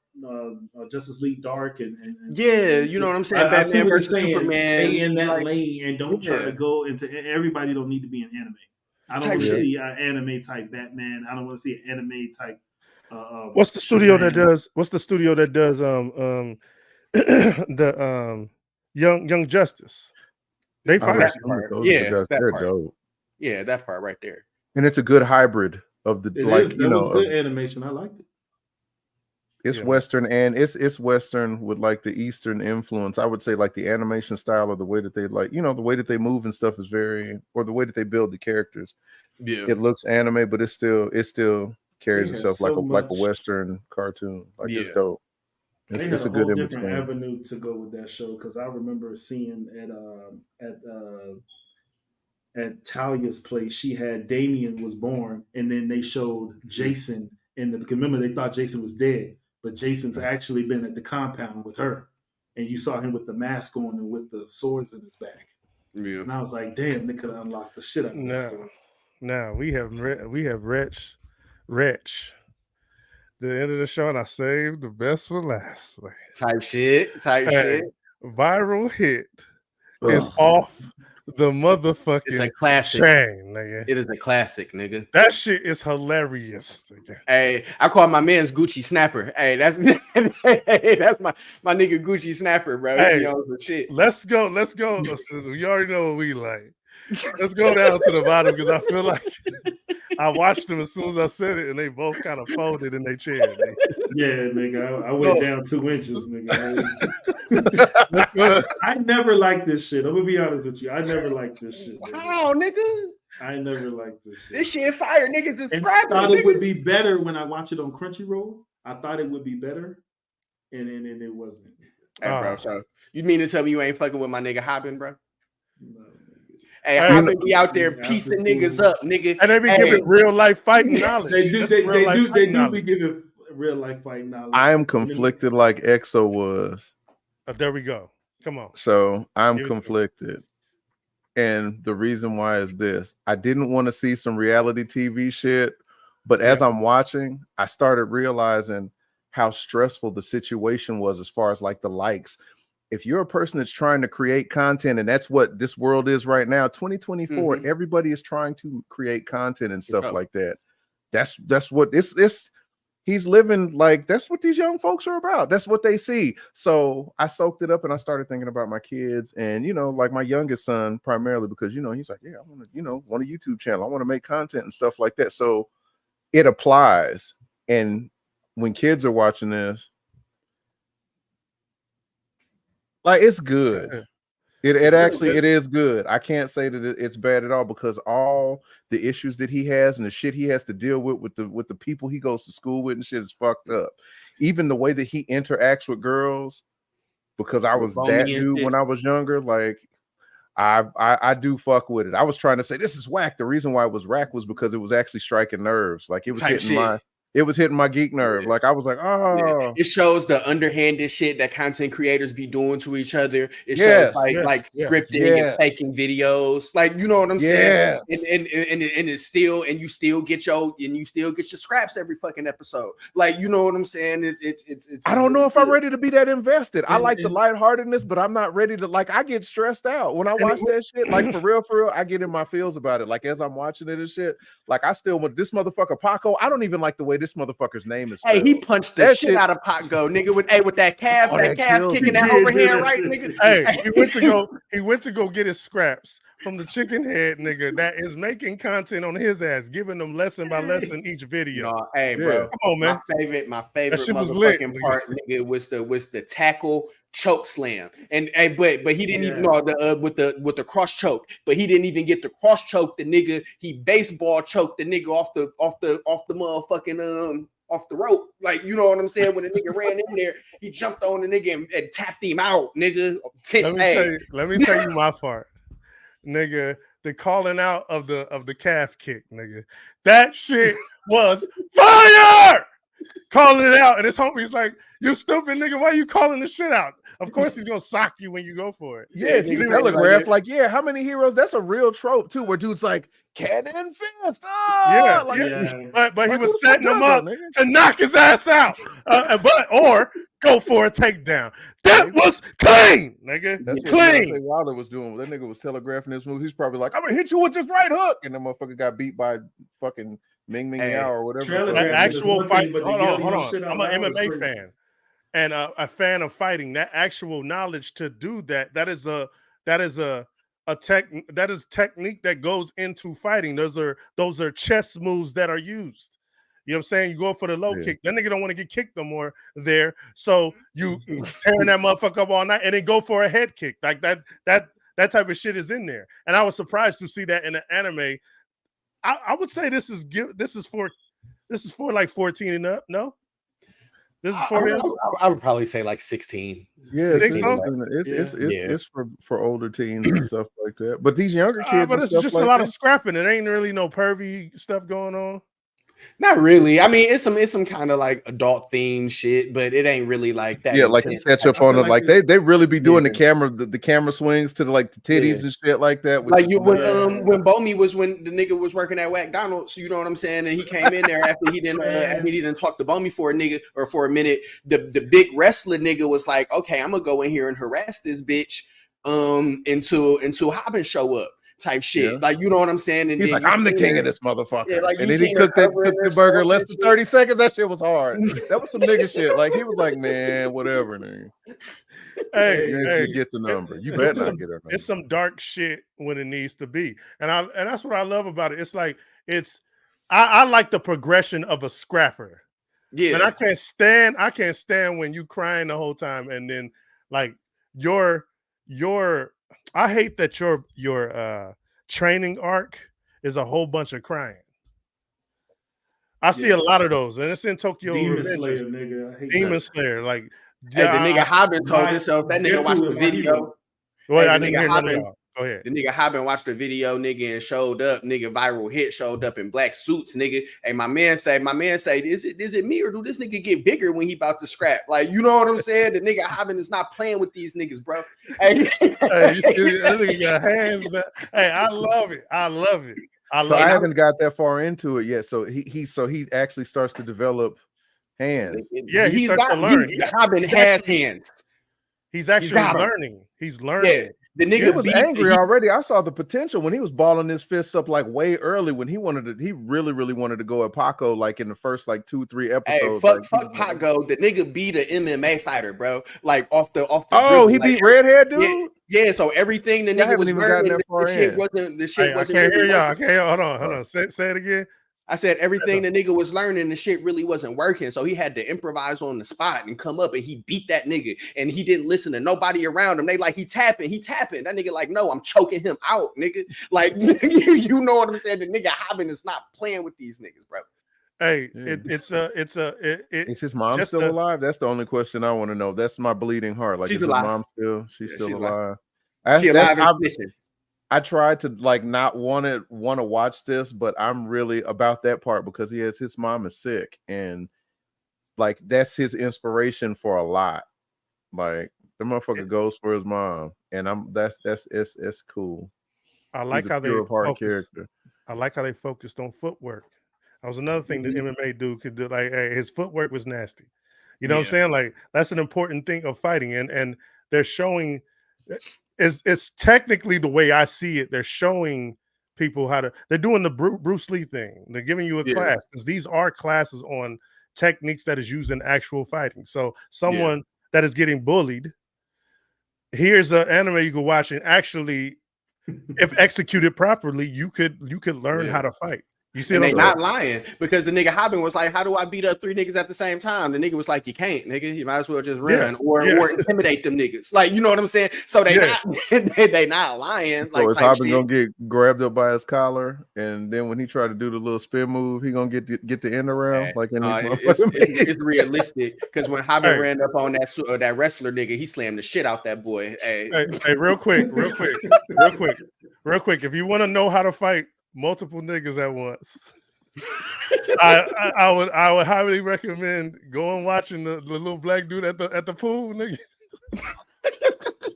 Justice League Dark and you know what I'm saying. I see what versus you're saying. Superman, stay in that lane and don't try to go into. Everybody don't need to be an anime. I don't want to see an anime type Batman. I don't want to see an anime type. What's the studio that does? The Young Justice? They fired that part. Yeah, that part right there. And it's a good hybrid of the was good animation. I liked it. It's Western and it's Western with like the Eastern influence. I would say like the animation style or the way that they the way that they move and stuff is or the way that they build the characters. Yeah, it looks anime, but it still carries itself like a Western cartoon. Like it's dope. It's a good different avenue to go with that show because I remember seeing at at Talia's place, she had Damien was born, and then they showed Jason because remember they thought Jason was dead, but Jason's actually been at the compound with her, and you saw him with the mask on and with the swords in his back. Yeah. And I was like, damn, they could have unlocked the shit out of that story. Now we have Wretch. The end of the show, and I saved the best for last. Type shit. Viral hit is off the motherfucking It's a classic. chain, nigga. It is a classic, nigga. That shit is hilarious, nigga. Hey, I call my man's Gucci Snapper. Hey, that's my nigga Gucci Snapper, bro. Hey, he knows the shit. Let's go. You already know what we like. Let's go down to the bottom because I feel like I watched them as soon as I said it, and they both kind of folded in their chair. Nigga. Yeah, nigga, I went down 2 inches, nigga. I never liked this shit. I'm gonna be honest with you. I never liked this shit. Wow, nigga. I never liked this shit. This shit fire, niggas is I thought it would be better when I watch it on Crunchyroll. I thought it would be better, and it wasn't. Hey, bro, so you mean to tell me you ain't fucking with my nigga Hoppin, bro? No. Hey, Hoppin be out there piecing niggas up, nigga. And they be giving real life fighting knowledge. They do be giving real life fighting knowledge. I am conflicted like EXO was. There we go. Come on. So I'm conflicted. And the reason why is this. I didn't want to see some reality TV shit, but as I'm watching, I started realizing how stressful the situation was as far as like the likes. If you're a person that's trying to create content, and that's what this world is right now, 2024, everybody is trying to create content and stuff like that. That's what it's he's living like, that's what these young folks are about. That's what they see. So I soaked it up and I started thinking about my kids and, like my youngest son primarily because, he's like, yeah, I want to, want a YouTube channel. I want to make content and stuff like that. So it applies. And when kids are watching this, like, it's good. It is good. I can't say that it's bad at all because all the issues that he has and the shit he has to deal with the people he goes to school with and shit is fucked up. Even the way that he interacts with girls, because I was that dude when I was younger, like I do fuck with it. I was trying to say this is whack. The reason why it was whack was because it was actually striking nerves. Like it was hitting my geek nerve. Like I was like, oh. It shows the underhanded shit that content creators be doing to each other. It shows like scripting and faking videos. Like, you know what I'm saying? And it's still, and you still get your scraps every fucking episode. Like, you know what I'm saying? It's I don't know if I'm ready to be that invested. I like the lightheartedness, but I'm not ready to, like, I get stressed out when I watch that shit. Like for real, I get in my feels about it. Like as I'm watching it and shit, like I still with this motherfucker Paco. I don't even like the way this motherfucker's name is spelled. Hey, he punched the shit out of Paco, nigga, with that calf, kicking that overhand right, nigga. Hey, he went to go get his scraps from the chicken head nigga that is making content on his ass, giving them lesson by lesson each video. No, hey, bro, come on, man. My favorite motherfucking part, nigga, was the tackle choke slam, and but he didn't even know with the cross choke, but he didn't even get the cross choke. The nigga, he baseball choked the nigga off the motherfucking off the rope, like, you know what I'm saying? When the nigga ran in there, he jumped on the nigga and tapped him out, nigga. Let me tell you my part, nigga. The calling out of the calf kick, nigga. That shit was fire. Calling it out, and his homie's like, "You stupid nigga, why you calling the shit out?" Of course, he's gonna sock you when you go for it. Yeah, if you telegraph, like, how many heroes? That's a real trope too, where dude's like, cannon fist. But he was setting him up to knock his ass out, or go for a takedown. That was clean, nigga. That's clean. What Wilder was doing. That nigga was telegraphing this move. He's probably like, "I'm gonna hit you with this right hook," and the motherfucker got beat by fucking Ming Yao or whatever. That actual fight. Hold on. I'm an MMA fan and a fan of fighting. That actual knowledge to do that is technique that goes into fighting. Those are chess moves that are used. You know what I'm saying? You go for the low kick. That nigga don't want to get kicked no more there. So you tearing that motherfucker up all night and then go for a head kick. Like that type of shit is in there. And I was surprised to see that in the anime. I would say this is for like 14 and up. No, this is for I would probably say like 16. Yeah, Think so? It's for older teens and stuff like that. But these younger kids, but and it's stuff just like a lot that, of scrapping. It ain't really no pervy stuff going on. Not really. I mean, it's some kind of like adult theme shit, but it ain't really like that. yeah, like you intense. catch up on it. Like they really be doing the camera swings to the titties and shit like that. Like you when Bomey was when the nigga was working at McDonald's, you know what I'm saying, and he came in there after he didn't talk to Bomey for a nigga or for a minute. The big wrestler nigga was like, okay, I'm gonna go in here and harass this bitch until Hobbin show up. Type shit, like you know what I'm saying, and he's then like, "I'm the king of this motherfucker," like and then he cooked the burger in less than 30 seconds. That shit was hard. That was some nigga shit. Like he was like, "Man, whatever, nigga." Hey, get the number. You better not get her number. It's some dark shit when it needs to be, and that's what I love about it. It's like I like the progression of a scrapper. Yeah, and I can't stand when you crying the whole time, and then like your I hate that your training arc is a whole bunch of crying. I see a lot of those, and it's in Tokyo Demon Revengers. Slayer, nigga. I hate Demon that. Slayer, like the nigga Hobbin told himself that nigga watched the video. Well, I didn't hear none of y'all. Go ahead. The nigga Hobbin watched the video, nigga, and showed up. Nigga, viral hit showed up in black suits, nigga. Hey, my man say, is it me or do this nigga get bigger when he about to scrap? Like, you know what I'm saying? The nigga Hobbin is not playing with these niggas, bro. Hey, you see, that nigga got hands. Hey, I love it. I haven't got that far into it yet. So he actually starts to develop hands. Yeah, he's got to learn. Hobbin has hands. He's actually learning. He's learning. Yeah. The nigga was angry already. I saw the potential when he was balling his fists up like way early when he really, really wanted to go at Paco like in the first like 2-3 episodes. Hey, fuck Paco. The nigga beat an MMA fighter, bro. Like off the Oh, he beat Redhead dude? Yeah, so everything the nigga was learning, the shit wasn't I can't hear y'all. Okay, hold on. Say it again. I said everything the nigga was learning, the shit really wasn't working. So he had to improvise on the spot and come up and he beat that nigga. And he didn't listen to nobody around him. They like, he tapping. That nigga like, no, I'm choking him out, nigga. Like, you know what I'm saying? The nigga Hobbin is not playing with these niggas, bro. Hey, is his mom still alive? That's the only question I want to know. That's my bleeding heart. Like, she's is alive. She's still alive. She's alive. I tried to like not want to watch this, but I'm really about that part because his mom is sick, and like that's his inspiration for a lot. Like the motherfucker goes for his mom, and it's cool. I like how they focused on footwork. That was another thing that MMA dude could do. Like, hey, his footwork was nasty. You know what I'm saying? Like that's an important thing of fighting, and they're showing. It's technically the way I see it. They're showing people they're doing the Bruce Lee thing. They're giving you a class because these are classes on techniques that is used in actual fighting. So someone that is getting bullied, here's an anime you can watch, and actually, if executed properly, you could learn how to fight. You see, and they not lying because the nigga Hobbin was like, "How do I beat up 3 niggas at the same time?" The nigga was like, "You can't, nigga. You might as well just run or intimidate them niggas." Like, you know what I'm saying? So they not lying. So is Hobbin gonna get grabbed up by his collar, and then when he tried to do the little spin move, he gonna get the end around like in it's realistic because when Hobbin ran up on that wrestler nigga, he slammed the shit out that boy. Hey, real quick. If you want to know how to fight multiple niggas at once, I would highly recommend going watching the little black dude at the pool, nigga.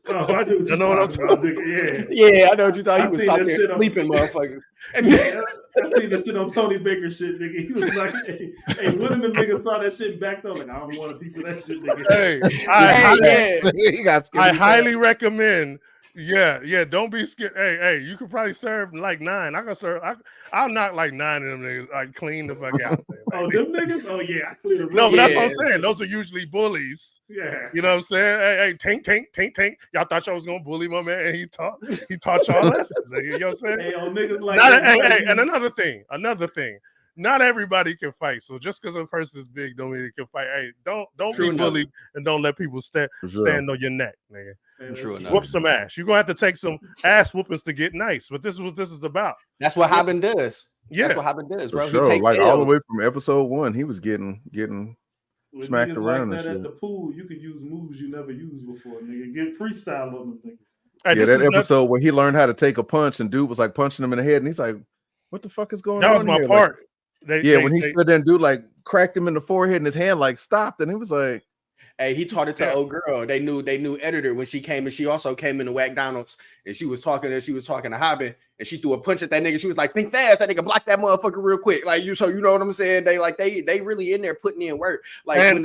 Oh, I know what I'm talking about. Yeah, I know what you thought. He was out there sleeping, motherfucker. I seen that shit on Tony Baker shit, nigga. He was like, hey, one of them niggas saw that shit back though. Like, I don't want a piece of that shit, nigga. I highly recommend. Yeah. Don't be scared. Hey, you could probably serve like 9. I can serve. I'll knock like 9 of them niggas. Like clean the fuck out. Like, them niggas? Oh yeah, I clean them. No, but that's what I'm saying. Those are usually bullies. Yeah. You know what I'm saying? Hey, tank. Y'all thought y'all was gonna bully my man, and he taught y'all lessons. You know what I'm saying? Hey, niggas like and another thing. Not everybody can fight. So just because a person is big don't mean they can fight. Hey, don't be bullied and don't let people stand on your neck, nigga. Whoop some ass. You're gonna have to take some ass whoopings to get nice, but this is what this is about. That's what Hobbin does. Yeah, that's what Hobbin does, bro. He takes like all the way from episode 1. He was getting When smacked niggas around like and that at shit. the pool, you can use moves you never used before, nigga. Get freestyle on them niggas. Hey, Yeah, this that is episode where he learned how to take a punch and dude was like punching him in the head, and he's like, "What the fuck is going that on was my here?" part. Like, when he stood there and dude like cracked him in the forehead, and his hand like stopped, and he was like, Hey, he taught it to old girl. They knew editor when she came, and she also came into McDonald's, and she was talking to Hobbin, and she threw a punch at that nigga. She was like, "Think fast, that nigga block that motherfucker real quick." Like you know what I'm saying? They really in there putting in work. Like and when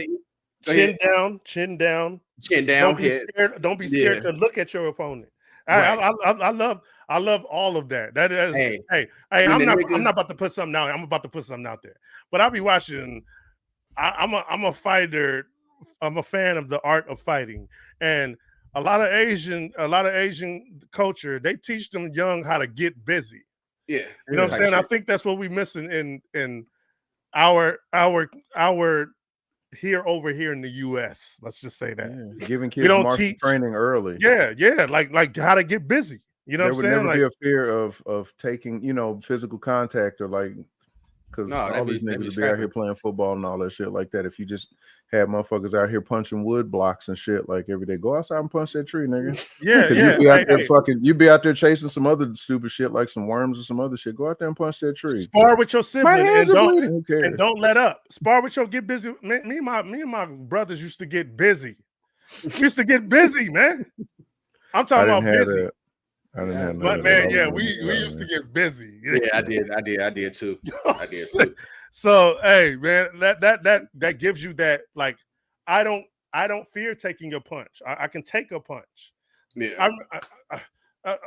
they chin down, don't be scared. Don't be scared to look at your opponent. Right. I love all of that. That is, hey, I'm not about to put something out. I'm about to put something out there. But I'll be watching. I'm a fighter. I'm a fan of the art of fighting, and a lot of Asian culture, they teach them young how to get busy. Yeah, you know what I'm saying. I think that's what we missing in our here over here in the U.S. Let's just say that giving kids martial training early. Yeah, like how to get busy. You know, there would never be a fear of taking physical contact or like. Because all these niggas would be out here playing football and all that shit like that. If you just had motherfuckers out here punching wood blocks and shit like every day, go outside and punch that tree, nigga. Yeah. You'd be out there you'd be out there chasing some other stupid shit like some worms or some other shit. Go out there and punch that tree. Spar with your sibling and don't let up. Spar with your get busy. Me and my brothers used to get busy. Man. I'm talking about busy. I didn't have but man, we used to get busy. Yeah, I did too. I did too. So hey, man, that gives you that like I don't fear taking a punch. I can take a punch. Yeah.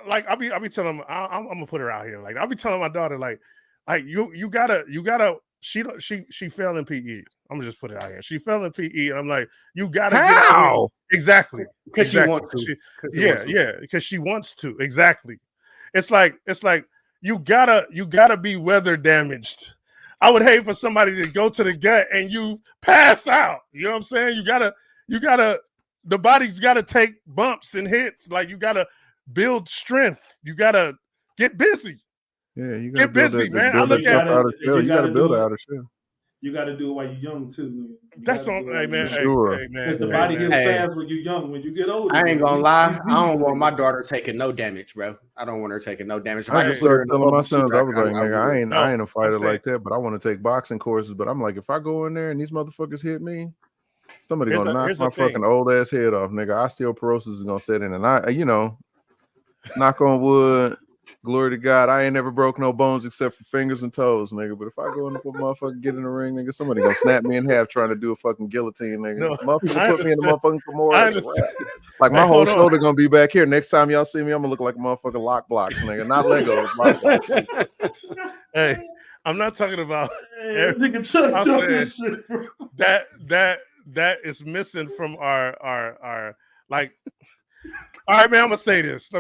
Like I'll be telling I'm gonna put her out here. Like I'll be telling my daughter like you gotta she fell in PE. I'm gonna just put it out here. She fell in PE, and I'm like, you gotta get out. Exactly. Because she wants to. Because she wants to. Exactly. It's like you gotta be weather damaged. I would hate for somebody to go to the gut and you pass out. You know what I'm saying? You gotta the body's gotta take bumps and hits. Like you gotta build strength. You gotta get busy. Yeah, you gotta get busy, man. I look at you gotta build it out of shell. You got to do it while you're young too. That's on, hey man. Sure. Hey man. Because the body gets fast when you're young. When you get older, I ain't gonna lie. I don't want my daughter taking no damage, bro. I don't want her taking no damage. I just started telling my sons, I was like, nigga, I ain't a fighter like that, but I want to take boxing courses. But I'm like, if I go in there and these motherfuckers hit me, somebody gonna knock my fucking old ass head off, nigga. Osteoporosis is gonna set in, and I, knock on wood. Glory to God, I ain't never broke no bones except for fingers and toes, nigga. But if I go in the motherfucker get in the ring, nigga, somebody gonna snap me in half trying to do a fucking guillotine, nigga. No, motherfucker put me in the motherfucking Kimura. Like my whole shoulder gonna be back here. Next time y'all see me, I'm gonna look like a motherfucking lock blocks, nigga. Not Legos. Lock blocks. Hey, I'm not talking about nigga shit, bro. That is missing from our like. All right, man. I'm gonna say this.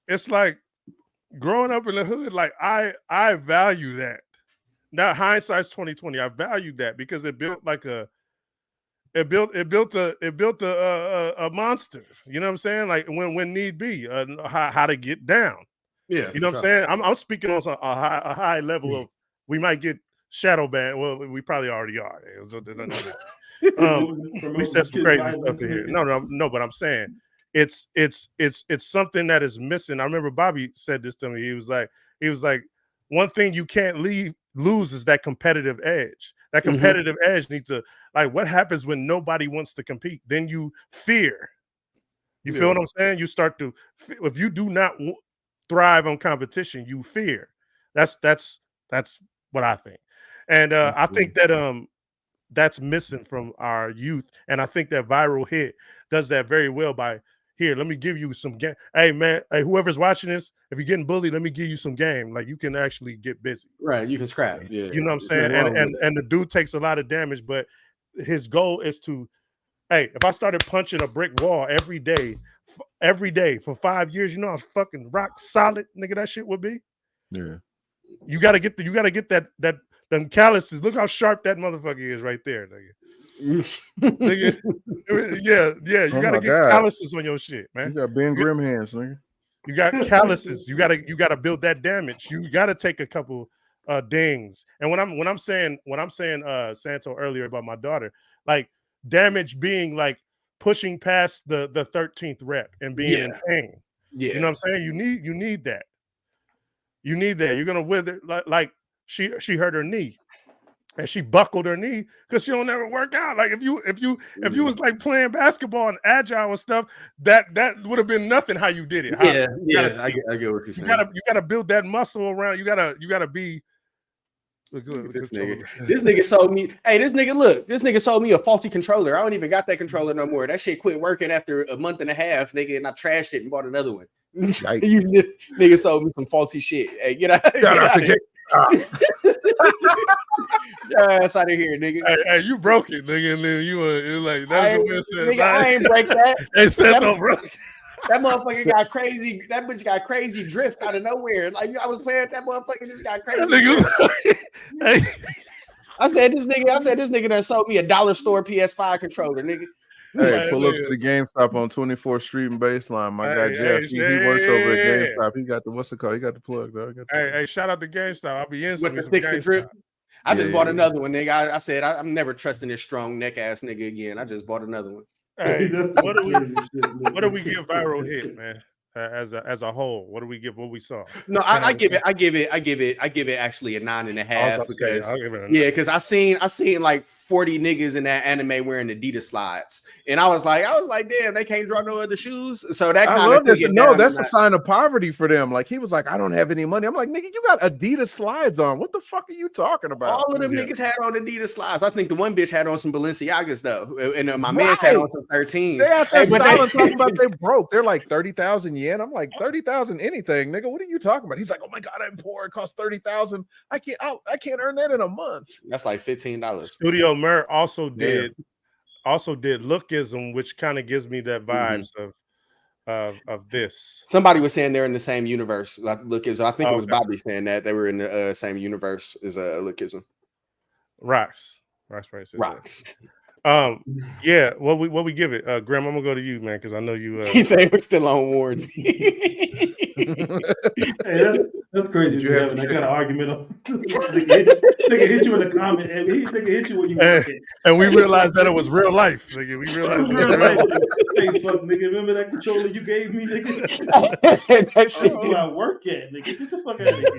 It's like growing up in the hood. Like I value that. Now hindsight's 2020. I value that because it built a monster. You know what I'm saying? Like when need be, how to get down. Yeah, you know what I'm saying. I'm speaking on a high level of we might get shadow banned. Well, we probably already are. We said some crazy stuff in here. No, but I'm saying. It's something that is missing. I remember Bobby said this to me. He was like, one thing you can't lose is that competitive edge. That competitive edge needs to, like, what happens when nobody wants to compete? Then you fear. You feel what I'm saying? You start to, if you do not thrive on competition, you fear. That's what I think. And I think that that's missing from our youth. And I think that Viral Hit does that very well by, here, let me give you some game. Hey, man, whoever's watching this, if you're getting bullied, let me give you some game. Like, you can actually get busy. Right, you can scrap. Yeah, you know what I'm saying? And the dude takes a lot of damage, but his goal is to, hey, if I started punching a brick wall every day for 5 years, you know how fucking rock solid, nigga, that shit would be? Yeah. You gotta get that them calluses. Look how sharp that motherfucker is right there, nigga. Nigga, yeah. You gotta get calluses on your shit, man. You got Ben Grimm hands, nigga. You got calluses. You gotta build that damage. You gotta take a couple dings. And when I'm saying Santo earlier about my daughter, like damage being like pushing past the 13th rep and being in pain. Yeah. You know what I'm saying? You need that. You need that. You're gonna wither like she hurt her knee. And she buckled her knee because she don't ever work out. Like if you was like playing basketball and agile and stuff, that would have been nothing how you did it. I get what you're saying. You gotta build that muscle around. You gotta be. This nigga sold me. Hey, this nigga sold me a faulty controller. I don't even got that controller no more. That shit quit working after a month and a half, nigga, and I trashed it and bought another one. Nigga sold me some faulty shit. Hey, get out of here. Ass out of here, nigga. Hey, you broke it, nigga, and then you were like, that's what it said. Nigga, I ain't break that. Hey, Santo broke. That motherfucker got crazy. That bitch got crazy drift out of nowhere. Like I was playing, that motherfucker just got crazy. Hey. I said this nigga that sold me a dollar store PS5 controller, nigga. Hey, pull up to the GameStop on 24th Street and Baseline. My guy Jeff, he works over at GameStop. He got the what's it called? He got the plug, though. Hey, shout out to GameStop. I'll be in with the sticks to drip. I just bought another one, nigga. I said I'm never trusting this strong neck ass nigga again. I just bought another one. Hey, what do we give viral hit, man? As a whole, what do we give? What we saw? No, I give it actually a 9.5 because I seen like 40 niggas in that anime wearing Adidas slides, and I was like, damn, they can't draw no other shoes. So that kind of that's a sign of poverty for them. Like he was like, I don't have any money. I'm like, nigga, you got Adidas slides on. What the fuck are you talking about? All of them niggas had on Adidas slides. I think the one bitch had on some Balenciagas though, and my man's had on some 13s. They have some style talking about they broke. They're like 30,000 yen. I'm like 30,000 anything, nigga. What are you talking about? He's like, oh my god, I'm poor. It costs 30,000. I can't earn that in a month. That's like $15. Studio Mer also did Lookism, which kind of gives me that vibes of this. Somebody was saying they're in the same universe. Like Lookism. I think it was Bobby saying that they were in the same universe as Lookism. Rocks. Yeah, what we give it, Graham? I'm gonna go to you, man, because I know you. He said we're still on wards. Hey, that's crazy. I got an argument on. Nigga hit you in the comment. Nigga hit you when you and we realized that it was real life. Nigga, we realized it was real life. Hey, fuck, nigga, remember that controller you gave me, nigga? That's where I work at, nigga. Get the fuck out of here.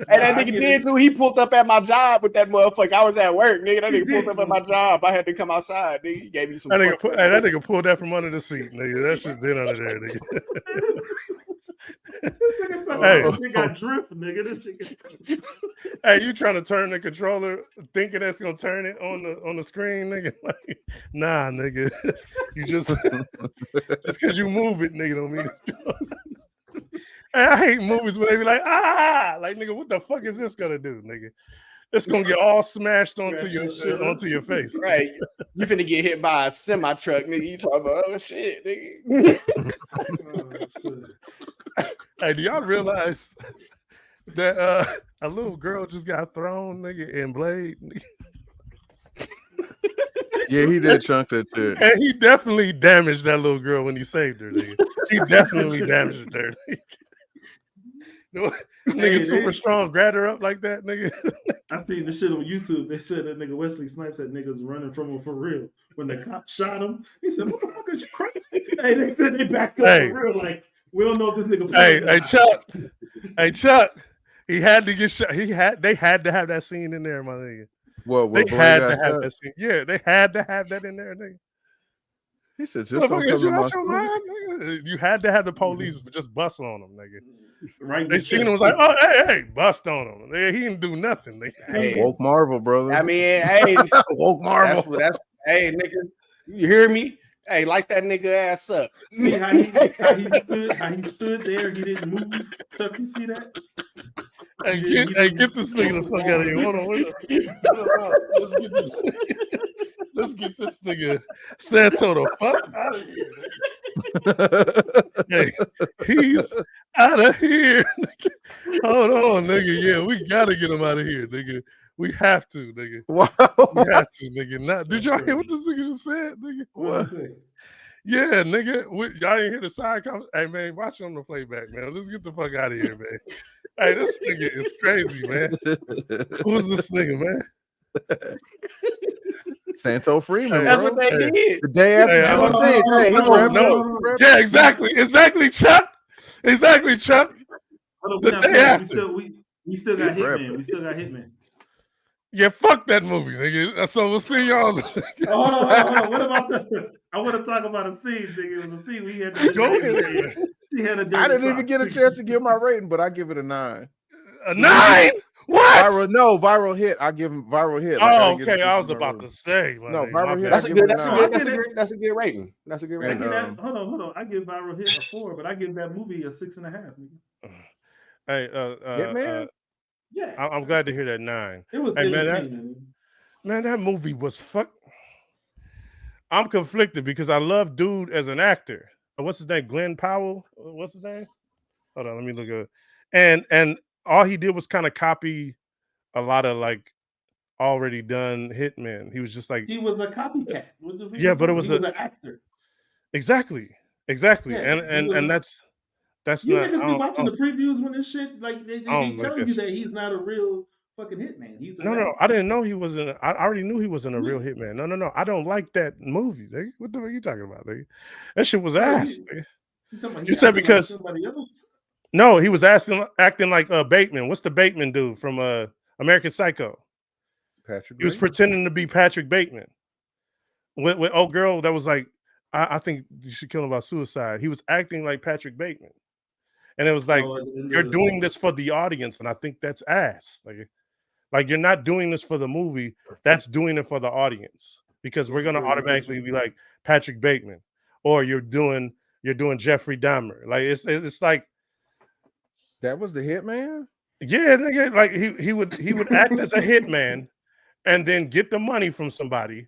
And that nigga did too. He pulled up at my job with that motherfucker. I was at work, nigga. That nigga pulled up at my job. I had to come outside. Nigga, he gave me some. That nigga pulled that from under the seat, nigga. That shit been under there, nigga. Hey, she got drift, nigga. Hey, you trying to turn the controller thinking that's gonna turn it on the screen, nigga? Like, nah, nigga. You just because you move it, nigga, don't mean it's Hey, I hate movies where they be like, like nigga, what the fuck is this gonna do, nigga? It's gonna get all smashed onto your face. Right. You finna get hit by a semi truck, nigga. You talking about shit, nigga. Hey, do y'all realize that a little girl just got thrown, nigga, in Blade? Yeah, he did chunk that shit. And he definitely damaged that little girl when he saved her, nigga. He definitely damaged her. Nigga super strong, grabbed her up like that, nigga. I seen this shit on YouTube. They said that nigga Wesley Snipes had niggas running from him for real. When the cop shot him, he said, "Motherfucker, you crazy?" Hey, they said they backed up for real. Like, we don't know if this nigga. Hey, Chuck. He had to get shot. They had to have that scene in there, my nigga. They had to have that scene. Yeah, they had to have that in there, nigga. He said, "Just don't come to my nigga. You had to have the police just bust on him, nigga." Right? They seen him was like, "Oh, hey, bust on him." He didn't do nothing. Hey, woke Marvel, brother. I mean, hey, woke Marvel. That's hey, nigga. You hear me? Hey, light that nigga ass up. See how he stood there. He didn't move. Tuck, you see that? Hey, get this nigga the fuck out of here. Hold on. Let's get this nigga Santo the fuck out of here. Hey, he's out of here. Hold on, nigga. Yeah, we gotta get him out of here, nigga. We have to, nigga. Wow. We have to, nigga. Did y'all hear what this nigga just said, nigga? What? Yeah, nigga. Y'all didn't hear the side comment? Hey, man, watch on the playback, man. Let's get the fuck out of here, man. Hey, this nigga is crazy, man. Who's this nigga, man? Santo Freeman, Hey, That's bro. what they did. The day after Hey, Juneteenth. hold Hey, he on, wrapped no. up. Yeah, exactly, Chuck. Exactly, Chuck. Hold on, The we're not day finished. after. We still got He wrapped Hitman. We still got Hitman. Yeah, fuck that movie, nigga. So we'll see y'all. Oh, hold on. What about the? I want to talk about a scene, nigga. It was a scene we had the Go lady ahead, in. man. She had a dirty I didn't even sock. get a chance to give my rating, but I give it a 9. A 9? What? Viral hit. I give him viral hit. Like, Oh, I didn't get a okay. chance I to was give my about rating. to say, No, my viral hit. bad. I give it a 9. That's a good rating. That's a good I rating. give that. Hold on. I give Viral Hit a 4, but I give that movie a 6.5. Nigga. Hey, Hitman. Yeah, I'm glad to hear that 9. it was Hey, entertaining. man, that movie was fuck. I'm conflicted because I love dude as an actor. What's his name? Glenn Powell. What's his name? Hold on, let me look at it. And all he did was kind of copy a lot of like already done hitmen. He was just like, He was a copycat. yeah, but it was he was an actor. exactly. Yeah, And that's you not. niggas be watching the previews when this shit like they like tell you that that shit. he's not a real fucking hitman. He's an No, actor. I didn't know he wasn't. I already knew he wasn't a real Yeah. hitman. No. I don't like that movie. Nigga. What the fuck are you talking about? Nigga? That shit was Oh, ass. you talking about You he said acting like because somebody else? no, he was acting like Bateman. What's the Bateman dude from American Psycho? Patrick. He was pretending to be Patrick Bateman. With old girl that was like, I think you should kill him by suicide. He was acting like Patrick Bateman, and it was like, you're doing this for the audience, and I think that's ass. Like you're not doing this for the movie. That's doing it for the audience because we're gonna automatically be like Patrick Bateman, or you're doing Jeffrey Dahmer. Like it's like That was the Hitman. yeah, nigga, like he would act as a hitman and then get the money from somebody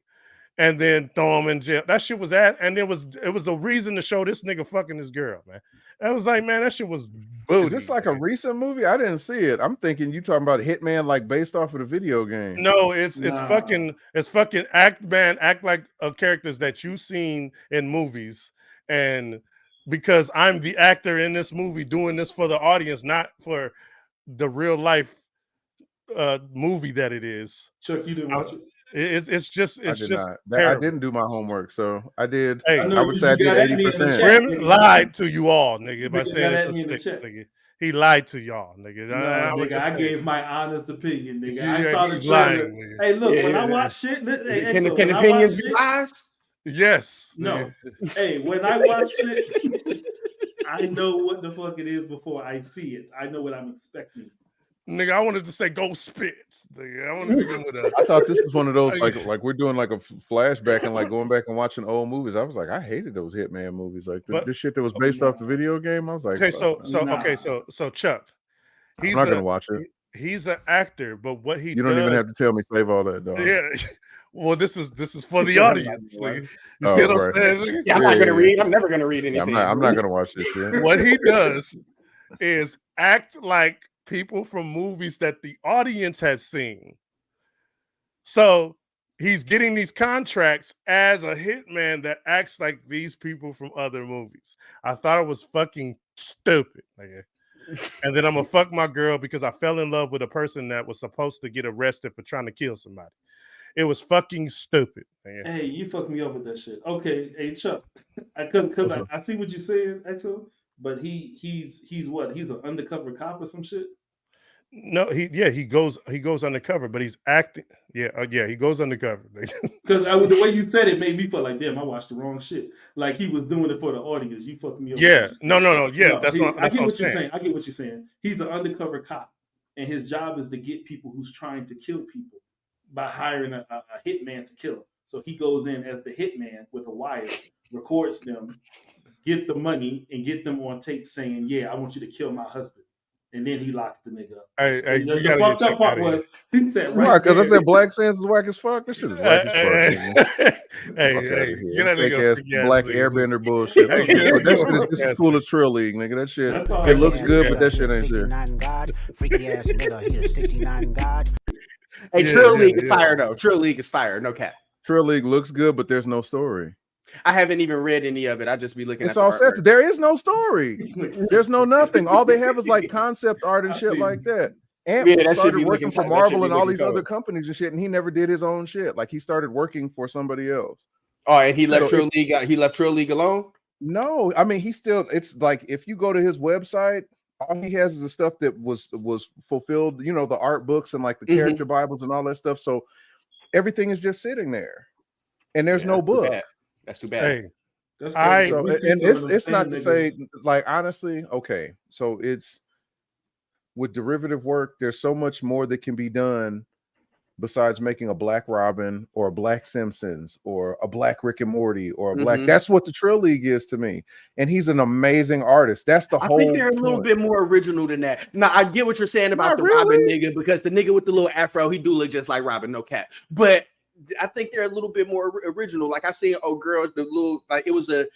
and then throw him in jail. That shit was and it was a reason to show this nigga fucking this girl, man. I was like, man, that shit was booty. Is this like a recent movie? I didn't see it. I'm thinking you talking about Hitman like based off of the video game. No, it's fucking act like characters that you've seen in movies, and because I'm the actor in this movie doing this for the audience, not for the real life movie that it is. Chuck, you didn't watch it. It's just I did just not. I didn't do my homework, so I did. Hey, I would say I did 80%. Grim lied to you all, nigga, by Nigga saying got it's a at me in the 6, chat. nigga. He lied to y'all, nigga. No, I nigga, I gave my honest opinion, nigga. Yeah, I saw the he's trailer. lying, nigga. Hey, look, when I Yeah. watch shit, hey, Can Exo, when I opinions watch be shit, lies? Yes. no. Nigga. Hey, when I watch shit, I know what the fuck it is before I see it. I know what I'm expecting. Nigga, I wanted to say go spits. Nigga. I wanted to go with a. I thought this was one of those like we're doing like a flashback and like going back and watching old movies. I was like, I hated those Hitman movies. Like this shit that was based off the video game. I was like, okay, so Chuck, I'm not gonna watch it. He's an actor, but what he you don't even have to tell me save all that, dog. Yeah. Well, this is for the audience. Like, you see what I'm saying? Yeah, I'm not gonna read. I'm never gonna read anything. I'm not gonna watch this shit. What he does is act like people from movies that the audience has seen. So he's getting these contracts as a hitman that acts like these people from other movies. I thought it was fucking stupid. And then I'm gonna fuck my girl because I fell in love with a person that was supposed to get arrested for trying to kill somebody. It was fucking stupid. Man. Hey, you fucked me up with that shit. Okay, hey Chuck, because I see what you're saying, Exo, but he's what? He's an undercover cop or some shit. No, he goes undercover, but he's acting. Yeah, he goes undercover. Because the way you said it made me feel like, damn, I watched the wrong shit. Like he was doing it for the audience. You fucked me up. Yeah, no. Yeah, I get what you're saying. saying. I get what you're saying. He's an undercover cop, and his job is to get people who's trying to kill people by hiring a hitman to kill them. So he goes in as the hitman with a wire, records them, get the money, and get them on tape saying, "Yeah, I want you to kill my husband." And then he locks the nigga up. Hey, the fucked up part was he said right because I said Black Sands is whack as fuck. This shit is whack as fuck. Hey, get that nigga ass Black Airbender bullshit. That shit is just cool as Trill League, nigga. That shit it looks good, but that shit ain't there. Freaky ass nigga, he a 69 god. Hey, Trill League is fire though. Trill League is fire. No cap. Trill League looks good, but there's no story. I haven't even read any of it. I just be looking It's at the all set. artwork. There is no story. There's no nothing. All they have is like concept art and I shit see. like that. Ant Yeah, that should started be working looking for that should Marvel be and all looking these other cold. companies and shit, and he never did his own shit. Like he started working for somebody else. Oh, and he left So Trill League. He left Trill League alone. No, I mean he still. It's like if you go to his website, all he has is the stuff that was fulfilled. You know, the art books and like the character Bibles and all that stuff. So everything is just sitting there, and there's no book. That's too bad. Hey, That's So, crazy. and it's not to say like honestly, okay. So it's with derivative work. There's so much more that can be done besides making a Black Robin or a Black Simpsons or a Black Rick and Morty or a Black. That's what the Trill League is to me. And he's an amazing artist. That's the whole. I think they're a little bit more original than that. Now I get what you're saying about the Robin nigga, because the nigga with the little afro, he do look just like Robin, no cap. But I think they're a little bit more original. Like I seen girls, the little like it was a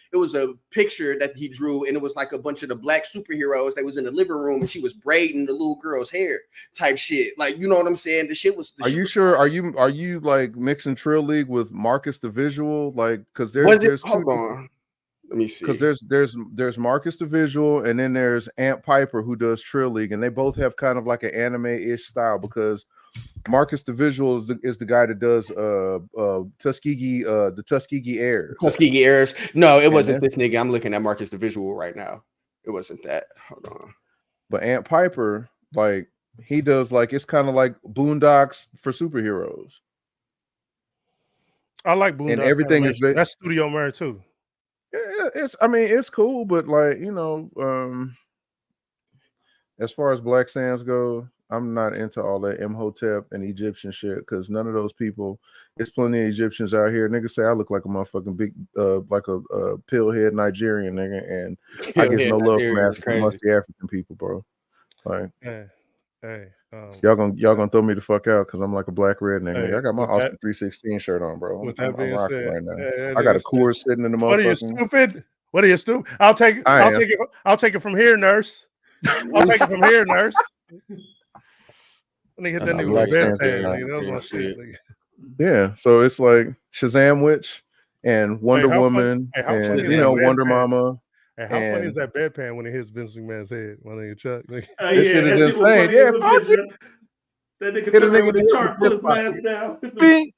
picture that he drew, and it was like a bunch of the Black superheroes that was in the living room, and she was braiding the little girl's hair type shit. Like, you know what I'm saying? The shit was. Are you sure? Are you like mixing Trill League with Marcus the Visual? Like, because there's two. Hold on. Let me see. Because there's Marcus the Visual, and then there's Ant Piper who does Trill League, and they both have kind of like an anime-ish style. Because Marcus the Visual is the guy that does Tuskegee the Tuskegee Airs. Tuskegee Airs. No, it wasn't this nigga. I'm looking at Marcus the Visual right now. It wasn't that. Hold on. But Ant Piper, like he does, like it's kind of like Boondocks for superheroes. I like Boondocks. And everything is that's Studio Murray too. Yeah, it's cool, but like, you know, as far as Black Sands go, I'm not into all that Imhotep and Egyptian shit because none of those people. There's plenty of Egyptians out here. Niggas say I look like a motherfucking big, like a pillhead Nigerian nigga, and I get no love from musty African people, bro. Like, y'all gonna throw me the fuck out because I'm like a black redneck. Hey, I got my Austin 316 shirt on, bro. I'm rocking right now. I got a Coors sitting in the motherfucking. What are you, stupid? What are you, stupid? I'll take it from here, nurse. I'll take it from here, nurse. Let me hit that nigga with bedpan. That was my shit. Yeah, so it's like Shazam Witch and Wonder Woman and Wonder Mama. And how funny is that bedpan when it hits Vince McMahon's head? My nigga Chuck. This shit is insane. Yeah, fuck it. That nigga hit a nigga with the chart, put his mask down. Bing.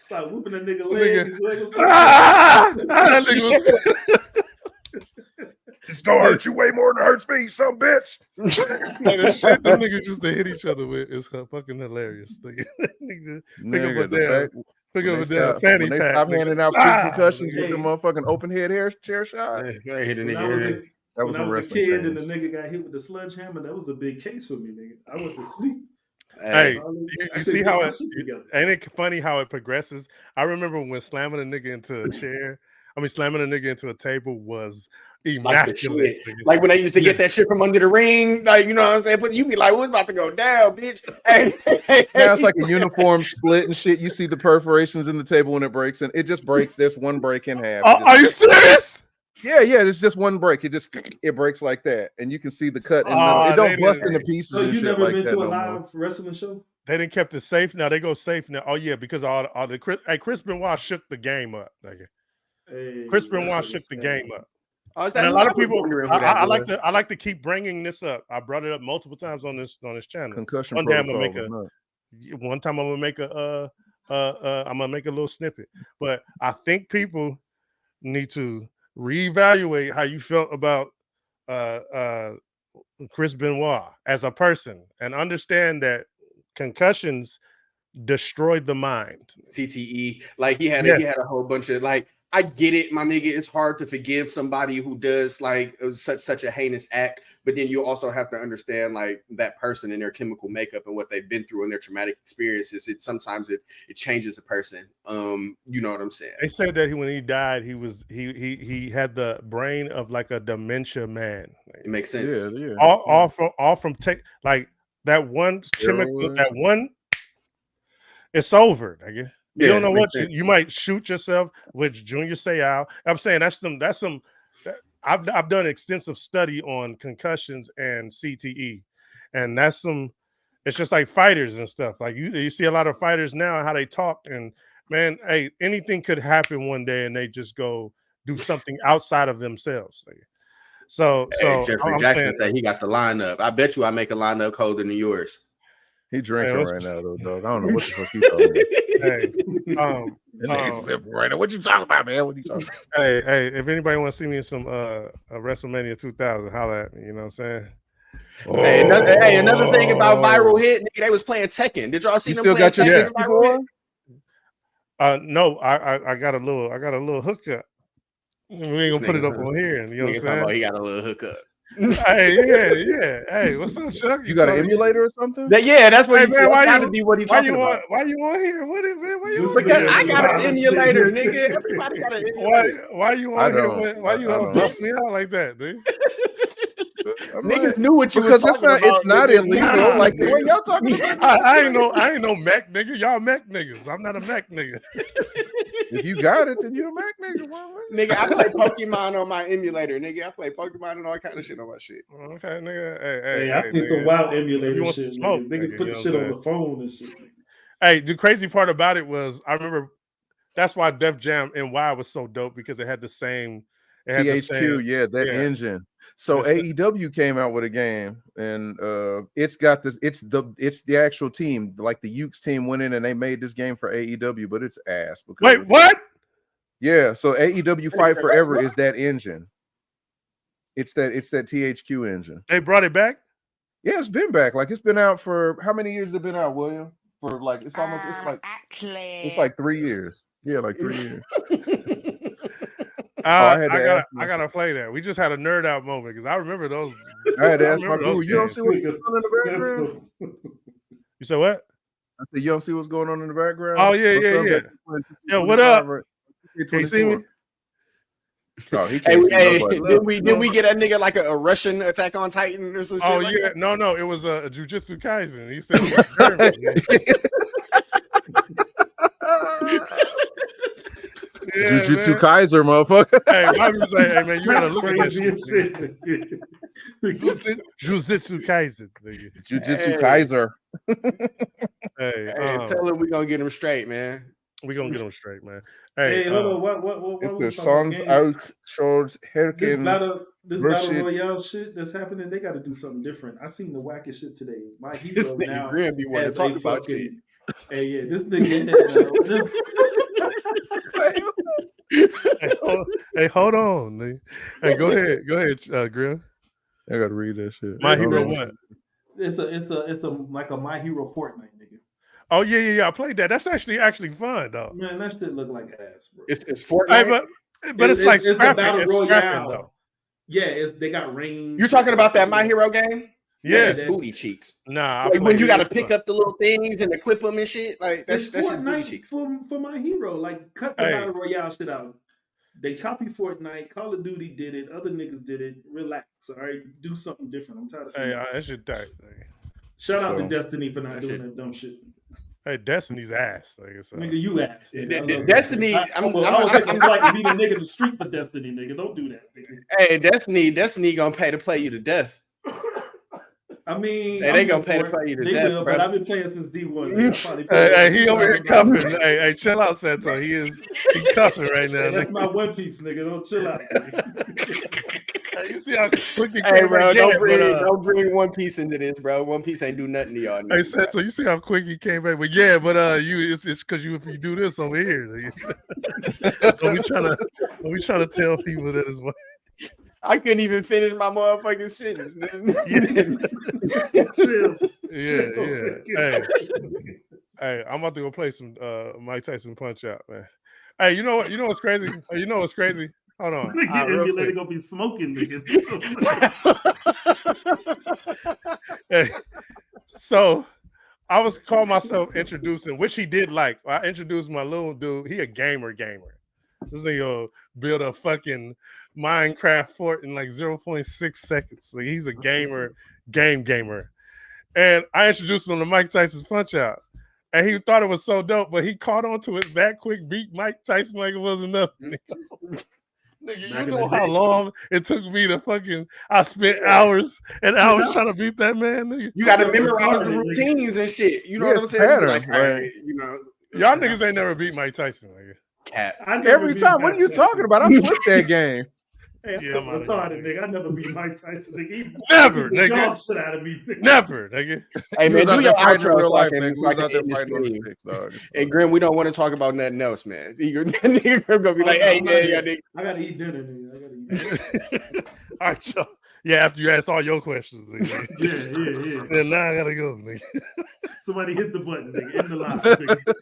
Start whooping that nigga leg. That nigga was. It's gonna hurt you way more than it hurts me, some bitch. The shit them niggas used to hit each other with is fucking hilarious. Pick up a damn fanny pack. They stop handing out concussions with the motherfucking open head chair shots. That was a wrestling kid, and the nigga got hit with the sledgehammer. That was a big case for me, nigga. I went to sleep. Hey, you see how it ain't it funny how it progresses? I remember when slamming a nigga into a chair. Slamming a nigga into a table was immaculate. Like when they used to get that shit from under the ring, like, you know what I'm saying? But you be like, what's about to go down, bitch? Now it's like a uniform split and shit. You see the perforations in the table when it breaks, and it just breaks. There's one break in half. Are you serious? Yeah, there's just one break. It breaks like that, and you can see the cut in the middle. It don't bust into pieces. So you never been to a live more. Wrestling show? They didn't kept it safe. Now they go safe now. Oh yeah, because all the Chris Benoit shook the game up. Chris Benoit shook the game up. And a lot of people. I like to keep bringing this up. I brought it up multiple times on this channel. Concussion. One time I'm gonna make a little snippet. But I think people need to reevaluate how you felt about Chris Benoit as a person and understand that concussions destroyed the mind. CTE, like he had a whole bunch of like. I get it, my nigga. It's hard to forgive somebody who does like such a heinous act, but then you also have to understand like that person and their chemical makeup and what they've been through and their traumatic experiences. Sometimes it changes a person. You know what I'm saying? They said that when he died, he had the brain of like a dementia man. It makes sense. Yeah. All from like that one chemical, that one. It's over, I guess. You don't know what you might shoot yourself with Junior Seau. I'm saying that's some. I've done extensive study on concussions and CTE, and that's some. It's just like fighters and stuff. Like you see a lot of fighters now how they talk, and man, hey, anything could happen one day, and they just go do something outside of themselves. So Jeffrey I'm Jackson saying, said he got the lineup. I bet you I make a lineup colder than yours. He drinking Hey, right now, though, dog. I don't know what the fuck he's talking about. hey, That nigga's sipping right now. What you talking about, man? What you talking about? hey, if anybody want to see me in some WrestleMania 2000, holla at me. You know what I'm saying? Hey, another thing about viral hit, nigga, they was playing Tekken. Did y'all see You them still playing got your Tekken? 64? No, I got a little hookup. We ain't gonna put it up on here. You know what I'm saying? He got a little hookup. Hey, yeah. Hey, what's up, Chuck? You got an emulator or something? That's what Hey, he's man, gotta be what he's talking about. Why you on here? What is, man? Why you on Because here? I got an emulator, nigga. Everybody got an emulator. Why you I on here? don't. Why you I all don't. bust me out like that, dude? Niggas knew what you was because talking about. it's not nigga. illegal. Nah, like the way y'all talking about. I ain't no Mac nigga. Y'all Mac niggas. I'm not a Mac nigga. If you got it, then you a Mac nigga. Nigga, I play Pokemon on my emulator, nigga. I play Pokemon and all kind of shit on my shit. Okay, nigga. Hey, I think nigga. the WoW You emulator want shit, some smoke, niggas nigga, put you the know shit what on I'm the phone and shit. Hey, the crazy part about it was I remember that's why Def Jam NY was so dope because it had the same. It had THQ, that engine. So AEW came out with a game, and it's got this. It's the actual team. Like the Ukes team went in and they made this game for AEW, but it's ass. Wait, what? Yeah, so AEW Fight Forever is that engine. It's that THQ engine. They brought it back? Yeah, it's been back. Like it's been out for how many years? Has it been out, William? For like it's like 3 years. Yeah, like 3 years. I gotta play that. We just had a nerd out moment because I remember those. I had to ask my guru. You don't see what's going on in the background? You said what? I said you don't see what's going on in the background. Oh yeah. Yo, what up? Can you see me? Oh, he can't see nobody. Did we get that nigga like a Russian Attack on Titan or some shit? Oh like yeah, that? no, it was a Jujutsu Kaisen. He said, yeah, Jujutsu Kaiser, motherfucker. Hey, my was like, hey man, you gotta look at that shit. Jujutsu Kaisen, nigga. Jujutsu Kaiser. Hey, tell him we gonna get him straight, man. We gonna get him straight, man. Hey, hold on. What it's the Sons Out Shores Hurricane. This battle royale shit that's happening, they got to do something different. I seen the wackest shit today. My hero this nigga now Graham be wanting to talk about shit. Hey, yeah, this nigga. Hey, hold on. Nigga. Hey, go ahead, Grim. I gotta read that shit. My hero what? It's a like a My Hero Fortnite, nigga. Oh yeah. I played that. That's actually fun, though. Man, that shit look like ass, bro. It's Fortnite, hey, but it's like scrapping. It's scrapping, though. Yeah, they got range. You talking about that My Hero game? Yeah, it's booty cheeks. Nah, like when you got to pick up the little things and equip them and shit. Like that's just booty cheeks for My Hero. Like cut the battle royale shit out. They copy Fortnite. Call of Duty did it. Other niggas did it. Relax, all right. Do something different. I'm tired of seeing that shit tight. Shout out to Destiny for not doing that dumb shit. Hey, Destiny's ass. Nigga, you ass. Destiny. I'm like to be the nigga in the street for Destiny, nigga. Don't do that, nigga. Hey, Destiny gonna pay to play you to death. I mean, they gonna pay to play you to death, will, but I've been playing since D1. Hey, he over here cuffing. Hey, chill out, Santo. He cuffing right now. That's my One Piece, nigga. Don't chill out. Hey, you see how quick he came bro, don't bring One Piece into this, bro. One Piece ain't do nothing to y'all. Hey, Santo, you see how quick he came back? But it's because if you do this over here, don't be trying to tell people that as well. I couldn't even finish my motherfucking sentence. Yeah. Hey, I'm about to go play some Mike Tyson Punch Out, man. Hey, you know what's crazy? You know what's crazy? Hold on. They're gonna be smoking, niggas. Hey, so I was calling myself introducing, which he did like. I introduced my little dude. He a gamer. This nigga build a fucking Minecraft fort in like 0.6 seconds. Like he's a gamer. And I introduced him to Mike Tyson's Punch Out. And he thought it was so dope, but he caught on to it that quick, beat Mike Tyson like it wasn't nothing. Nigga, you know how long it took me to I spent hours and hours trying to beat that man, nigga. You got to memorize the routines and shit. You know what I'm saying? Pattern, like, right? Y'all niggas ain't never beat Mike Tyson, nigga. Cat. Every time. What are you talking about? I flipped that game. Hey, Yeah, I'm retarded, nigga. I never beat Mike Tyson, nigga. Never, He beat the nigga. dog shit out of me, nigga. Never, nigga. Hey, We man, was out do there your fighting in outro real life, so I nigga. can, We was out there fighting on the sticks, dog. Hey, Grim, we don't want to talk about nothing else, man. That nigga Grim gonna be like, hey, man, I gotta eat dinner, nigga. I gotta eat dinner. All right, y'all. Yeah, after you ask all your questions, nigga. Yeah. Then now I gotta go, nigga. Somebody hit the button, nigga. End the live, nigga.